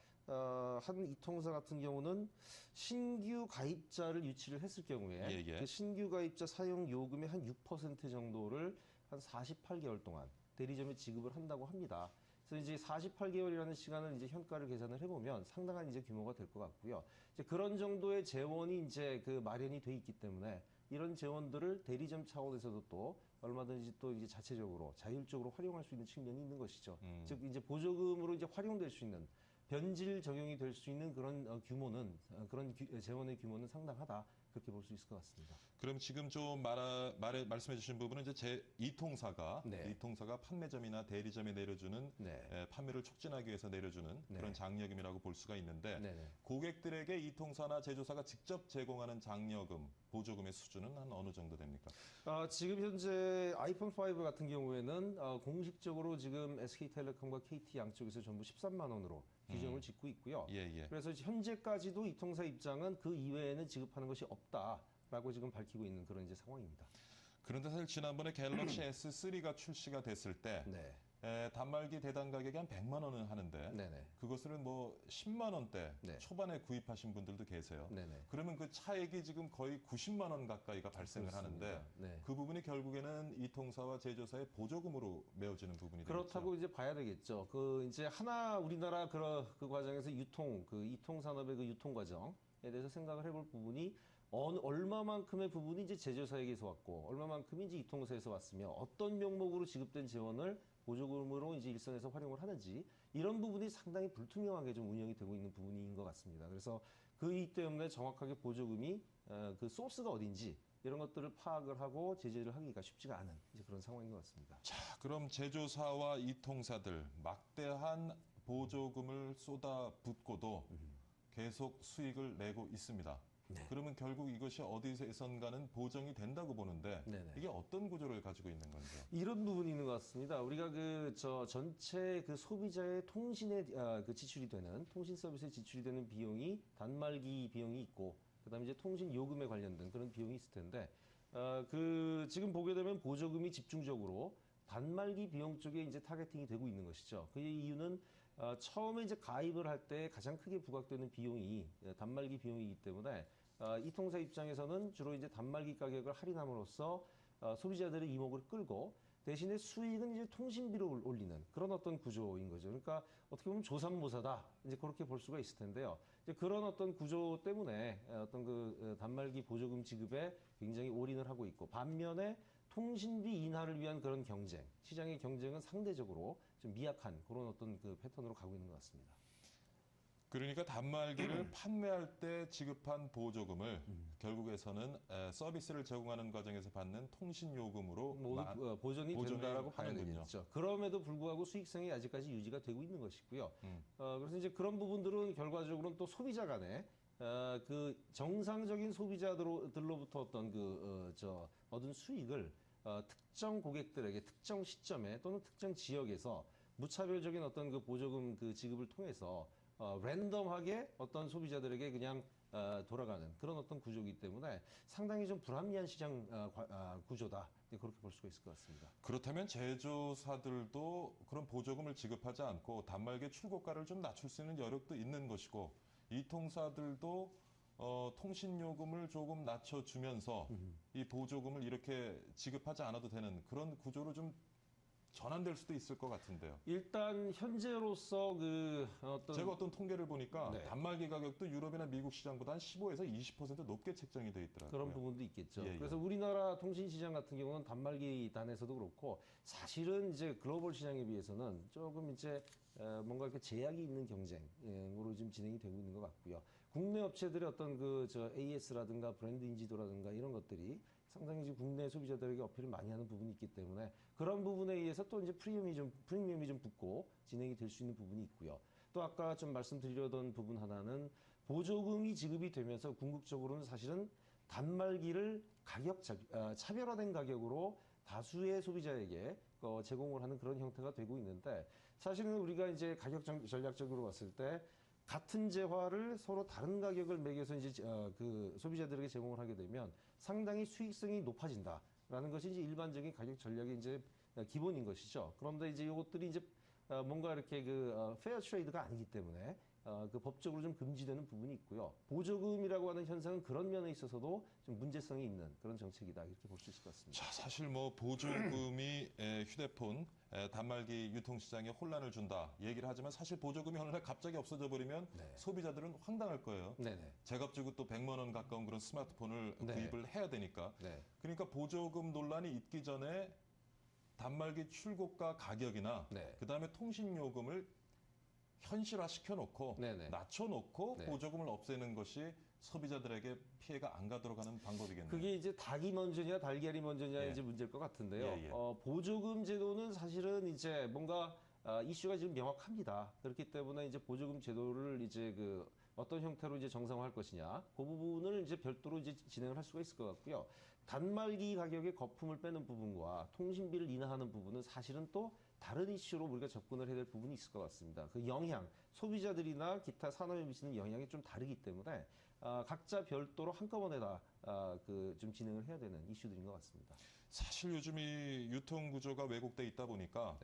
한 이통사 같은 경우는 신규 가입자를 유치를 했을 경우에 그 신규 가입자 사용 요금의 한 6% 정도를 한 48개월 동안 대리점에 지급을 한다고 합니다. 그래서 이제 48개월이라는 시간을 이제 현가를 계산을 해보면 상당한 이제 규모가 될 것 같고요. 이제 그런 정도의 재원이 이제 그 마련이 돼 있기 때문에 이런 재원들을 대리점 차원에서도 또 얼마든지 또 이제 자체적으로 자율적으로 활용할 수 있는 측면이 있는 것이죠. 즉 이제 보조금으로 이제 활용될 수 있는 변질 적용이 될 수 있는 그런 규모는 그런 재원의 규모는 상당하다. 그렇게 볼 수 있을 것 같습니다. 그럼 지금 좀 말씀해 주신 부분은 이제 이통사가 판매점이나 대리점에 내려주는 판매를 촉진하기 위해서 내려주는 그런 장려금이라고 볼 수가 있는데 고객들에게 이통사나 제조사가 직접 제공하는 장려금, 보조금의 수준은 한 어느 정도 됩니까? 지금 현재 아이폰 5 같은 경우에는 공식적으로 지금 SK텔레콤과 KT 양쪽에서 전부 13만 원으로 규정을 짓고 있고요. 그래서 현재까지도 이통사 입장은 그 이외에는 지급하는 것이 없다라고 지금 밝히고 있는 그런 이제 상황입니다. 그런데 사실 지난번에 갤럭시 S3가 출시가 됐을 때 단말기 대당 가격이 한 100만 원은 하는데 그것을 뭐 10만 원대 초반에 구입하신 분들도 계세요. 그러면 그 차액이 지금 거의 90만 원 가까이가 발생을 하는데 그 부분이 결국에는 이통사와 제조사의 보조금으로 메워지는 부분이 되겠죠. 그렇다고 이제 봐야 되겠죠. 그 이제 하나 우리나라 그 과정에서 이통 산업의 그 유통 과정에 대해서 생각을 해볼 부분이 얼마만큼의 부분이 이제 제조사에게서 왔고 얼마만큼이 이제 이통사에서 왔으며 어떤 명목으로 지급된 재원을 보조금으로 이제 일선에서 활용을 하는지 이런 부분이 상당히 불투명하게 좀 운영이 되고 있는 부분인 것 같습니다. 그래서 그 이유 때문에 정확하게 보조금이 그 소스가 어딘지 이런 것들을 파악을 하고 제재를 하기가 쉽지가 않은 이제 그런 상황인 것 같습니다. 자, 그럼 제조사와 이통사들 막대한 보조금을 쏟아붓고도 계속 수익을 내고 있습니다. 그러면 결국 이것이 어디선가는 보정이 된다고 보는데 이게 어떤 구조를 가지고 있는 건지요? 이런 부분이 있는 것 같습니다. 우리가 전체 그 소비자의 통신에 그 지출이 되는 통신 서비스에 지출이 되는 비용이 단말기 비용이 있고 그다음에 이제 통신 요금에 관련된 그런 비용이 있을 텐데 지금 보게 되면 보조금이 집중적으로 단말기 비용 쪽에 이제 타겟팅이 되고 있는 것이죠. 그 이유는 처음에 이제 가입을 할 때 가장 크게 부각되는 비용이 단말기 비용이기 때문에 이통사 입장에서는 주로 이제 단말기 가격을 할인함으로써 소비자들의 이목을 끌고 대신에 수익은 이제 통신비로 올리는 그런 어떤 구조인 거죠. 그러니까 어떻게 보면 조삼모사다 이제 그렇게 볼 수가 있을 텐데요. 이제 그런 어떤 구조 때문에 어떤 그 단말기 보조금 지급에 굉장히 올인을 하고 있고 반면에 통신비 인하를 위한 그런 경쟁, 시장의 경쟁은 상대적으로 좀 미약한 그런 어떤 그 패턴으로 가고 있는 것 같습니다. 그러니까 단말기를 판매할 때 지급한 보조금을 결국에서는 서비스를 제공하는 과정에서 받는 통신요금으로 모두 보전이 된다라고 봐야 되겠죠. 그럼에도 불구하고 수익성이 아직까지 유지가 되고 있는 것이고요. 그래서 이제 그런 부분들은 결과적으로는 또 소비자 간에 그 정상적인 소비자들로부터 어떤 얻은 수익을 특정 고객들에게 특정 시점에 또는 특정 지역에서 무차별적인 어떤 그 보조금 그 지급을 통해서 랜덤하게 어떤 소비자들에게 그냥 돌아가는 그런 어떤 구조이기 때문에 상당히 좀 불합리한 시장 구조다. 그렇게 볼 수가 있을 것 같습니다. 그렇다면 제조사들도 그런 보조금을 지급하지 않고 단말기 출고가를 좀 낮출 수 있는 여력도 있는 것이고 이통사들도 통신요금을 조금 낮춰주면서 이 보조금을 이렇게 지급하지 않아도 되는 그런 구조로 좀 전환될 수도 있을 것 같은데요. 일단 현재로서 제가 어떤 통계를 보니까 단말기 가격도 유럽이나 미국 시장보다 한 15에서 20% 높게 책정이 돼 있더라고요. 그런 부분도 있겠죠. 그래서 우리나라 통신 시장 같은 경우는 단말기 단에서도 그렇고 사실은 이제 글로벌 시장에 비해서는 조금 이제 뭔가 이렇게 제약이 있는 경쟁으로 지금 진행이 되고 있는 것 같고요. 국내 업체들의 어떤 AS라든가 브랜드 인지도라든가 이런 것들이 상당히 지금 국내 소비자들에게 어필을 많이 하는 부분이 있기 때문에 그런 부분에 의해서 또 이제 프리미엄이 좀 붙고 진행이 될 수 있는 부분이 있고요. 또 아까 좀 말씀드리려던 부분 하나는 보조금이 지급이 되면서 궁극적으로는 사실은 단말기를 차별화된 가격으로 다수의 소비자에게 제공을 하는 그런 형태가 되고 있는데 사실은 우리가 이제 가격 전략적으로 봤을 때 같은 재화를 서로 다른 가격을 매겨서 이제 그 소비자들에게 제공을 하게 되면 상당히 수익성이 높아진다라는 것이 이제 일반적인 가격 전략의 이제 기본인 것이죠. 그런데 이제 이것들이 이제 뭔가 이렇게 페어 트레이드가 아니기 때문에 그 법적으로 좀 금지되는 부분이 있고요. 보조금이라고 하는 현상은 그런 면에 있어서도 좀 문제성이 있는 그런 정책이다 이렇게 볼 수 있을 것 같습니다. 자, 사실 뭐 보조금이 휴대폰 단말기 유통시장에 혼란을 준다 얘기를 하지만 사실 보조금이 어느 날 갑자기 없어져 버리면 소비자들은 황당할 거예요. 제값 주고 또 100만 원 가까운 그런 스마트폰을 구입을 해야 되니까. 그러니까 보조금 논란이 있기 전에 단말기 출고가 가격이나 그다음에 통신요금을 현실화 시켜놓고 낮춰놓고 보조금을 없애는 것이 소비자들에게 피해가 안 가도록 하는 방법이겠네요. 그게 이제 닭이 먼저냐 달걀이 먼저냐 이제 문제일 것 같은데요. 보조금 제도는 사실은 이제 뭔가 이슈가 지금 명확합니다. 그렇기 때문에 이제 보조금 제도를 이제 그 어떤 형태로 이제 정상화할 것이냐 그 부분을 이제 별도로 이제 진행을 할 수가 있을 것 같고요. 단말기 가격의 거품을 빼는 부분과 통신비를 인하하는 부분은 사실은 또 다른 이슈로 우리가 접근을 해야 될 부분이 있을 것 같습니다. 그 영향, 소비자들이나 기타 산업에 미치는 영향이 좀 다르기 때문에 각자 별도로 한꺼번에 다 좀 진행을 해야 되는 이슈들인 것 같습니다. 사실 요즘 이 유통 구조가 왜곡돼 있다 보니까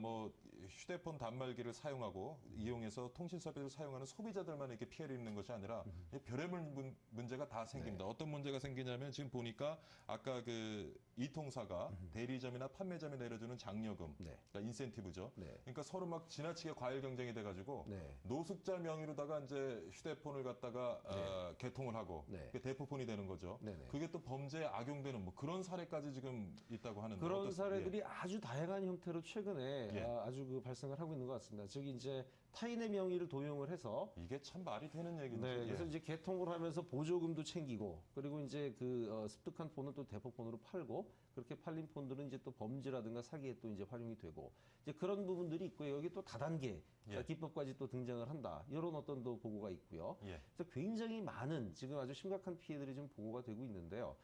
뭐 휴대폰 단말기를 사용하고 이용해서 통신 서비스를 사용하는 소비자들만 이렇게 피해를 입는 것이 아니라 별의별 문제가 다 생깁니다. 어떤 문제가 생기냐면 지금 보니까 아까 그 이통사가 대리점이나 판매점에 내려주는 장려금, 그러니까 인센티브죠. 그러니까 서로 막 지나치게 과열 경쟁이 돼가지고 노숙자 명의로다가 이제 휴대폰을 갖다가 개통을 하고 그게 대포폰이 되는 거죠. 그게 또 범죄에 악용되는 뭐 그런 사례까지 지금 있다고 하는데 그런 사례들이 아주 다양한 형태로 최근에 아주 그 발생을 하고 있는 것 같습니다. 즉 이제 타인의 명의를 도용을 해서 이게 참 말이 되는 얘기인데. 그래서 이제 개통을 하면서 보조금도 챙기고 그리고 이제 그 습득한 폰은 또 대포폰으로 팔고 그렇게 팔린 폰들은 이제 또 범죄라든가 사기에 또 이제 활용이 되고 이제 그런 부분들이 있고요. 여기 또 다단계 기법까지 또 등장을 한다. 이런 어떤 또 보고가 있고요. 그래서 굉장히 많은 지금 아주 심각한 피해들이 지금 보고가 되고 있는데요.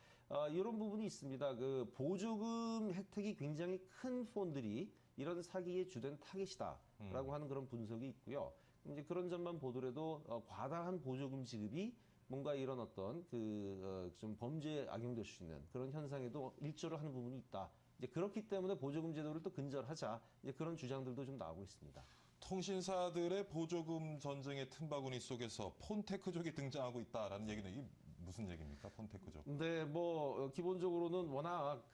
이런 부분이 있습니다. 그 보조금 혜택이 굉장히 큰 폰들이 이런 사기의 주된 타겟이다라고 하는 그런 분석이 있고요. 이제 그런 점만 보더라도 과다한 보조금 지급이 뭔가 이런 어떤 좀 범죄에 악용될 수 있는 그런 현상에도 일조를 하는 부분이 있다. 이제 그렇기 때문에 보조금 제도를 또 근절하자. 이제 그런 주장들도 좀 나오고 있습니다. 통신사들의 보조금 전쟁의 틈바구니 속에서 폰테크족이 등장하고 있다라는 얘기는 이게 무슨 얘기입니까, 폰테크족? 네, 뭐 기본적으로는 워낙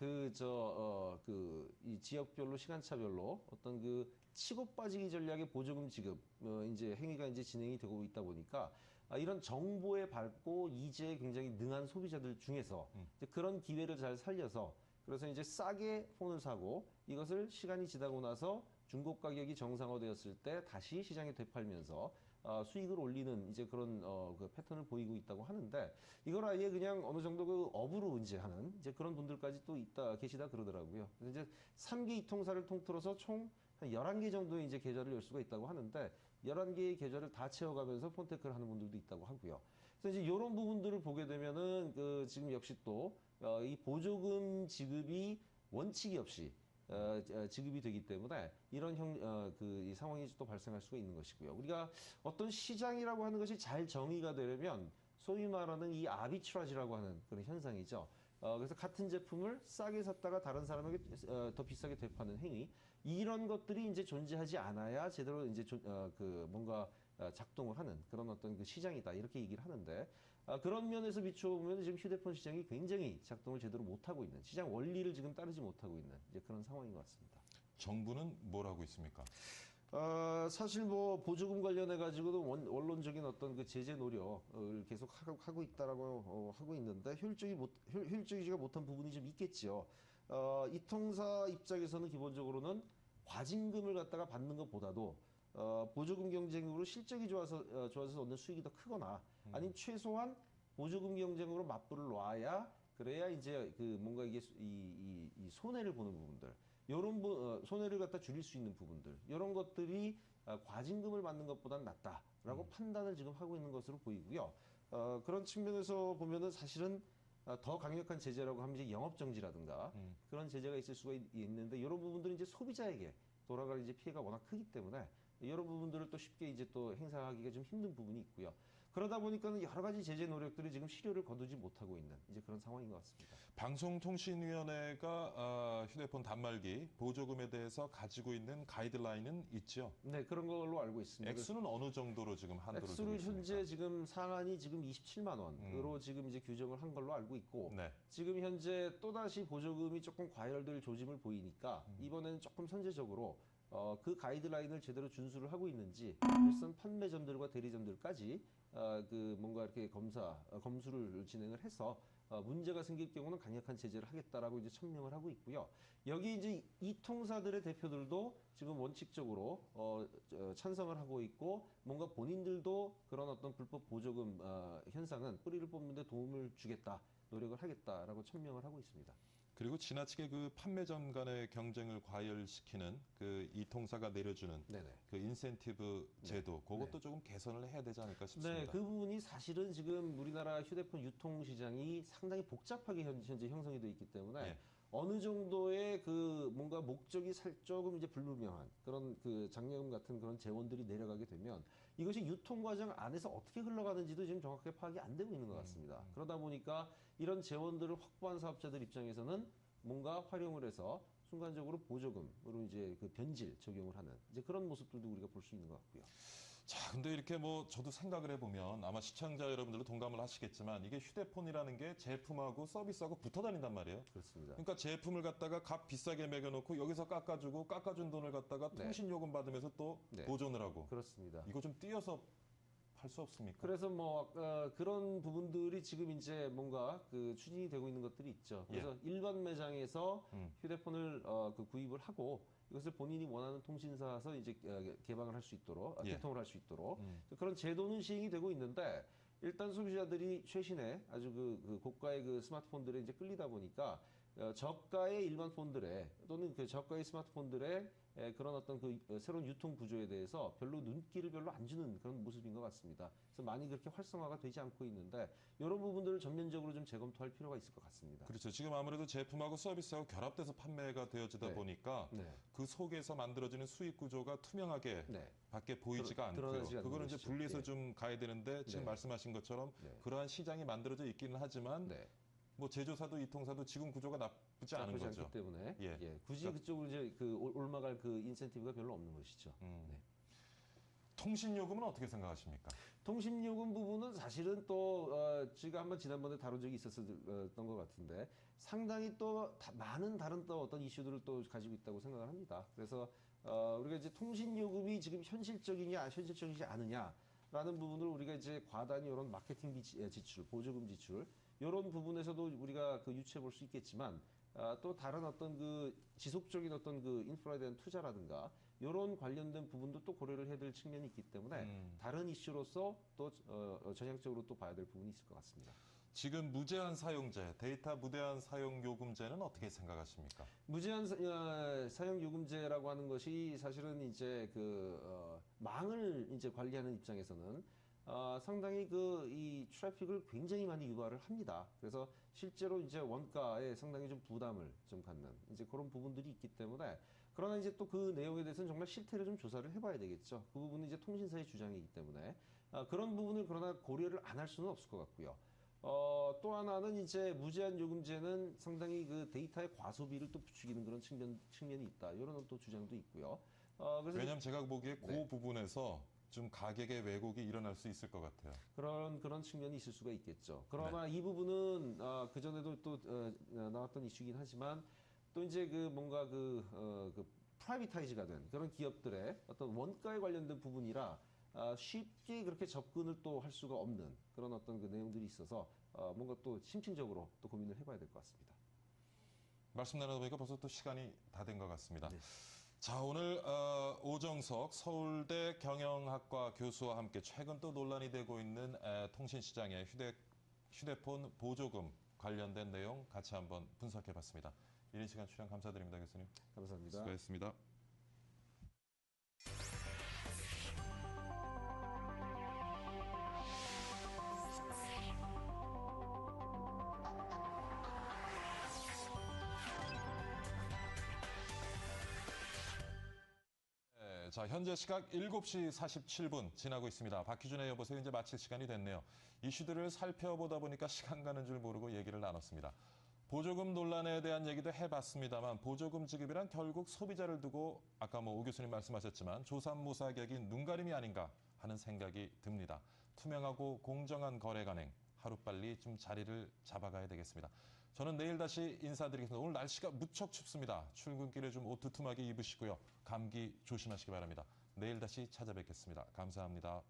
이 지역별로 시간차별로 어떤 그 치고 빠지기 전략의 보조금 지급 이제 행위가 이제 진행이 되고 있다 보니까 이런 정보에 밝고 이제에 굉장히 능한 소비자들 중에서 이제 그런 기회를 잘 살려서 그래서 이제 싸게 폰을 사고 이것을 시간이 지나고 나서 중고 가격이 정상화되었을 때 다시 시장에 되팔면서 수익을 올리는 이제 그런 그 패턴을 보이고 있다고 하는데 이걸 아예 그냥 어느 정도 그 업으로 이제 하는 이제 그런 분들까지 또 계시다 그러더라고요. 그래서 이제 3개 이통사를 통틀어서 총 한 11개 정도의 이제 계좌를 열 수가 있다고 하는데 11개의 계좌를 다 채워가면서 폰테크를 하는 분들도 있다고 하고요. 그래서 이제 이런 부분들을 보게 되면은 지금 역시 또 이 보조금 지급이 원칙이 없이 지급이 되기 때문에 이런 이 상황이 또 발생할 수가 있는 것이고요. 우리가 어떤 시장이라고 하는 것이 잘 정의가 되려면 소위 말하는 이 아비트라지라고 하는 그런 현상이죠. 그래서 같은 제품을 싸게 샀다가 다른 사람에게 더 비싸게 되파는 행위 이런 것들이 이제 존재하지 않아야 제대로 이제 뭔가 작동을 하는 그런 어떤 그 시장이다 이렇게 얘기를 하는데 그런 면에서 비춰보면 지금 휴대폰 시장이 굉장히 작동을 제대로 못하고 있는 시장 원리를 지금 따르지 못하고 있는 이제 그런 상황인 것 같습니다. 정부는 뭘 하고 있습니까? 사실 뭐 보조금 관련해 가지고도 원론적인 어떤 그 제재 노력을 계속 하고 있다라고 하고 있는데 효율적이지가 못한 부분이 좀 있겠죠. 이통사 입장에서는 기본적으로는 과징금을 갖다가 받는 것보다도 보조금 경쟁으로 실적이 좋아져서 얻는 수익이 더 크거나 아니면 최소한 보조금 경쟁으로 맞불을 놔야 그래야 이제 그 뭔가 이게 이 손해를 보는 부분들 이런 손해를 갖다 줄일 수 있는 부분들 이런 것들이 과징금을 받는 것보다는 낫다라고 판단을 지금 하고 있는 것으로 보이고요. 그런 측면에서 보면은 사실은 더 강력한 제재라고 하면 이제 영업정지라든가 그런 제재가 있을 수가 있는데 이런 부분들은 이제 소비자에게 돌아갈 이제 피해가 워낙 크기 때문에 이런 부분들을 또 쉽게 이제 또 행사하기가 좀 힘든 부분이 있고요. 그러다 보니까는 여러 가지 제재 노력들이 지금 실효를 거두지 못하고 있는 이제 그런 상황인 것 같습니다. 방송통신위원회가 휴대폰 단말기 보조금에 대해서 가지고 있는 가이드라인은 있죠? 네, 그런 걸로 알고 있습니다. 액수는 어느 정도로 지금 한도를 두고 액수를 있습니까? 현재 지금 상한이 지금 27만 원으로 지금 이제 규정을 한 걸로 알고 있고 네. 지금 현재 또다시 보조금이 조금 과열될 조짐을 보이니까 이번에는 조금 선제적으로 그 가이드라인을 제대로 준수를 하고 있는지 일선 판매점들과 대리점들까지 그 뭔가 이렇게 검수를 진행을 해서 문제가 생길 경우는 강력한 제재를 하겠다라고 이제 천명을 하고 있고요. 여기 이제 이 통사들의 대표들도 지금 원칙적으로 찬성을 하고 있고 뭔가 본인들도 그런 어떤 불법 보조금 현상은 뿌리를 뽑는 데 도움을 주겠다, 노력을 하겠다라고 천명을 하고 있습니다. 그리고 지나치게 그 판매점 간의 경쟁을 과열시키는 그 이 통사가 내려주는 그 인센티브 제도, 그것도 조금 개선을 해야 되지 않을까 싶습니다. 네, 그 부분이 사실은 지금 우리나라 휴대폰 유통 시장이 상당히 복잡하게 현재 형성이 되어 있기 때문에 어느 정도의 그 뭔가 목적이 조금 이제 불분명한 그런 그 장려금 같은 그런 재원들이 내려가게 되면 이것이 유통 과정 안에서 어떻게 흘러가는지도 지금 정확하게 파악이 안 되고 있는 것 같습니다. 그러다 보니까 이런 재원들을 확보한 사업자들 입장에서는 뭔가 활용을 해서 순간적으로 보조금으로 이제 그 변질 적용을 하는 이제 그런 모습들도 우리가 볼 수 있는 것 같고요. 자, 근데 이렇게 뭐 저도 생각을 해보면 아마 시청자 여러분들도 동감을 하시겠지만 이게 휴대폰이라는 게 제품하고 서비스하고 붙어 다닌단 말이에요. 그렇습니다. 그러니까 제품을 갖다가 값 비싸게 매겨놓고 여기서 깎아주고 깎아준 돈을 갖다가 통신요금 받으면서 또 보존을 하고. 그렇습니다. 이거 좀 띄어서 할 수 없습니까? 그래서 뭐 그런 부분들이 지금 이제 뭔가 그 추진이 되고 있는 것들이 있죠. 그래서 일반 매장에서 휴대폰을 그 구입을 하고 이것을 본인이 원하는 통신사에서 이제 개방을 할 수 있도록 개통을 할 수 있도록 그런 제도는 시행이 되고 있는데 일단 소비자들이 최신의 아주 그 고가의 그 스마트폰들에 이제 끌리다 보니까 저가의 일반 폰들에 또는 그 저가의 스마트폰들의 그런 어떤 그 새로운 유통 구조에 대해서 별로 눈길을 별로 안 주는 그런 모습인 것 같습니다. 그래서 많이 그렇게 활성화가 되지 않고 있는데 이런 부분들을 전면적으로 좀 재검토할 필요가 있을 것 같습니다. 그렇죠. 지금 아무래도 제품하고 서비스하고 결합돼서 판매가 되어지다 보니까 그 속에서 만들어지는 수익 구조가 투명하게 밖에 보이지가 않고요. 그거는 이제 분리해서 좀 가야 되는데 지금 말씀하신 것처럼 그러한 시장이 만들어져 있기는 하지만 뭐 제조사도 이통사도 지금 구조가 나쁘지 않은 거죠. 않기 때문에 굳이 그쪽으로 이제 그 올라갈 그 인센티브가 별로 없는 것이죠. 통신요금은 어떻게 생각하십니까? 통신요금 부분은 사실은 또 제가 한번 지난번에 다룬 적이 있었던 것 같은데 상당히 또 많은 다른 또 어떤 이슈들을 또 가지고 있다고 생각을 합니다. 그래서 우리가 이제 통신요금이 지금 현실적이냐 현실적이지 않느냐라는 부분을 우리가 이제 과단히 이런 마케팅 지출, 보조금 지출 이런 부분에서도 우리가 그 유추해 볼 수 있겠지만 또 다른 어떤 그 지속적인 어떤 그 인프라에 대한 투자라든가 이런 관련된 부분도 또 고려를 해야 될 측면이 있기 때문에 다른 이슈로서 또 전향적으로 또 봐야 될 부분이 있을 것 같습니다. 지금 무제한 사용제, 데이터 무제한 사용 요금제는 어떻게 생각하십니까? 무제한 사용 요금제라고 하는 것이 사실은 이제 그 망을 이제 관리하는 입장에서는 상당히 이 트래픽을 굉장히 많이 유발을 합니다. 그래서 실제로 이제 원가에 상당히 좀 부담을 좀 갖는 이제 그런 부분들이 있기 때문에 그러나 이제 또 그 내용에 대해서는 정말 실태를 좀 조사를 해봐야 되겠죠. 그 부분은 이제 통신사의 주장이기 때문에 그런 부분을 그러나 고려를 안 할 수는 없을 것 같고요. 또 하나는 이제 무제한 요금제는 상당히 그 데이터의 과소비를 또 부추기는 그런 측면이 있다. 이런 또 주장도 있고요. 그래서 왜냐하면 제가 보기에 그 부분에서 좀 가격의 왜곡이 일어날 수 있을 것 같아요. 그런 측면이 있을 수가 있겠죠. 그러나 이 부분은 그 전에도 또 나왔던 이슈긴 하지만 또 이제 그 뭔가 그 프라이빗타이즈가 된 그런 기업들의 어떤 원가에 관련된 부분이라 쉽게 그렇게 접근을 또 할 수가 없는 그런 어떤 그 내용들이 있어서 뭔가 또 심층적으로 또 고민을 해봐야 될 것 같습니다. 말씀 나눠보니까 벌써 또 시간이 다 된 것 같습니다. 자, 오늘 오정석 서울대 경영학과 교수와 함께 최근 또 논란이 되고 있는 통신시장의 휴대폰 보조금 관련된 내용 같이 한번 분석해봤습니다. 이른 시간 출연 감사드립니다, 교수님. 감사합니다. 수고하셨습니다. 네, 자, 현재 시각 7시 47분 지나고 있습니다. 박희준의 여보세요 이제 마칠 시간이 됐네요. 이슈들을 살펴보다 보니까 시간 가는 줄 모르고 얘기를 나눴습니다. 보조금 논란에 대한 얘기도 해봤습니다만 보조금 지급이란 결국 소비자를 두고 아까 오 교수님 말씀하셨지만 조삼모사격인 눈가림이 아닌가 하는 생각이 듭니다. 투명하고 공정한 거래 관행 하루빨리 좀 자리를 잡아가야 되겠습니다. 저는 내일 다시 인사드리겠습니다. 오늘 날씨가 무척 춥습니다. 출근길에 좀 옷 두툼하게 입으시고요. 감기 조심하시기 바랍니다. 내일 다시 찾아뵙겠습니다. 감사합니다.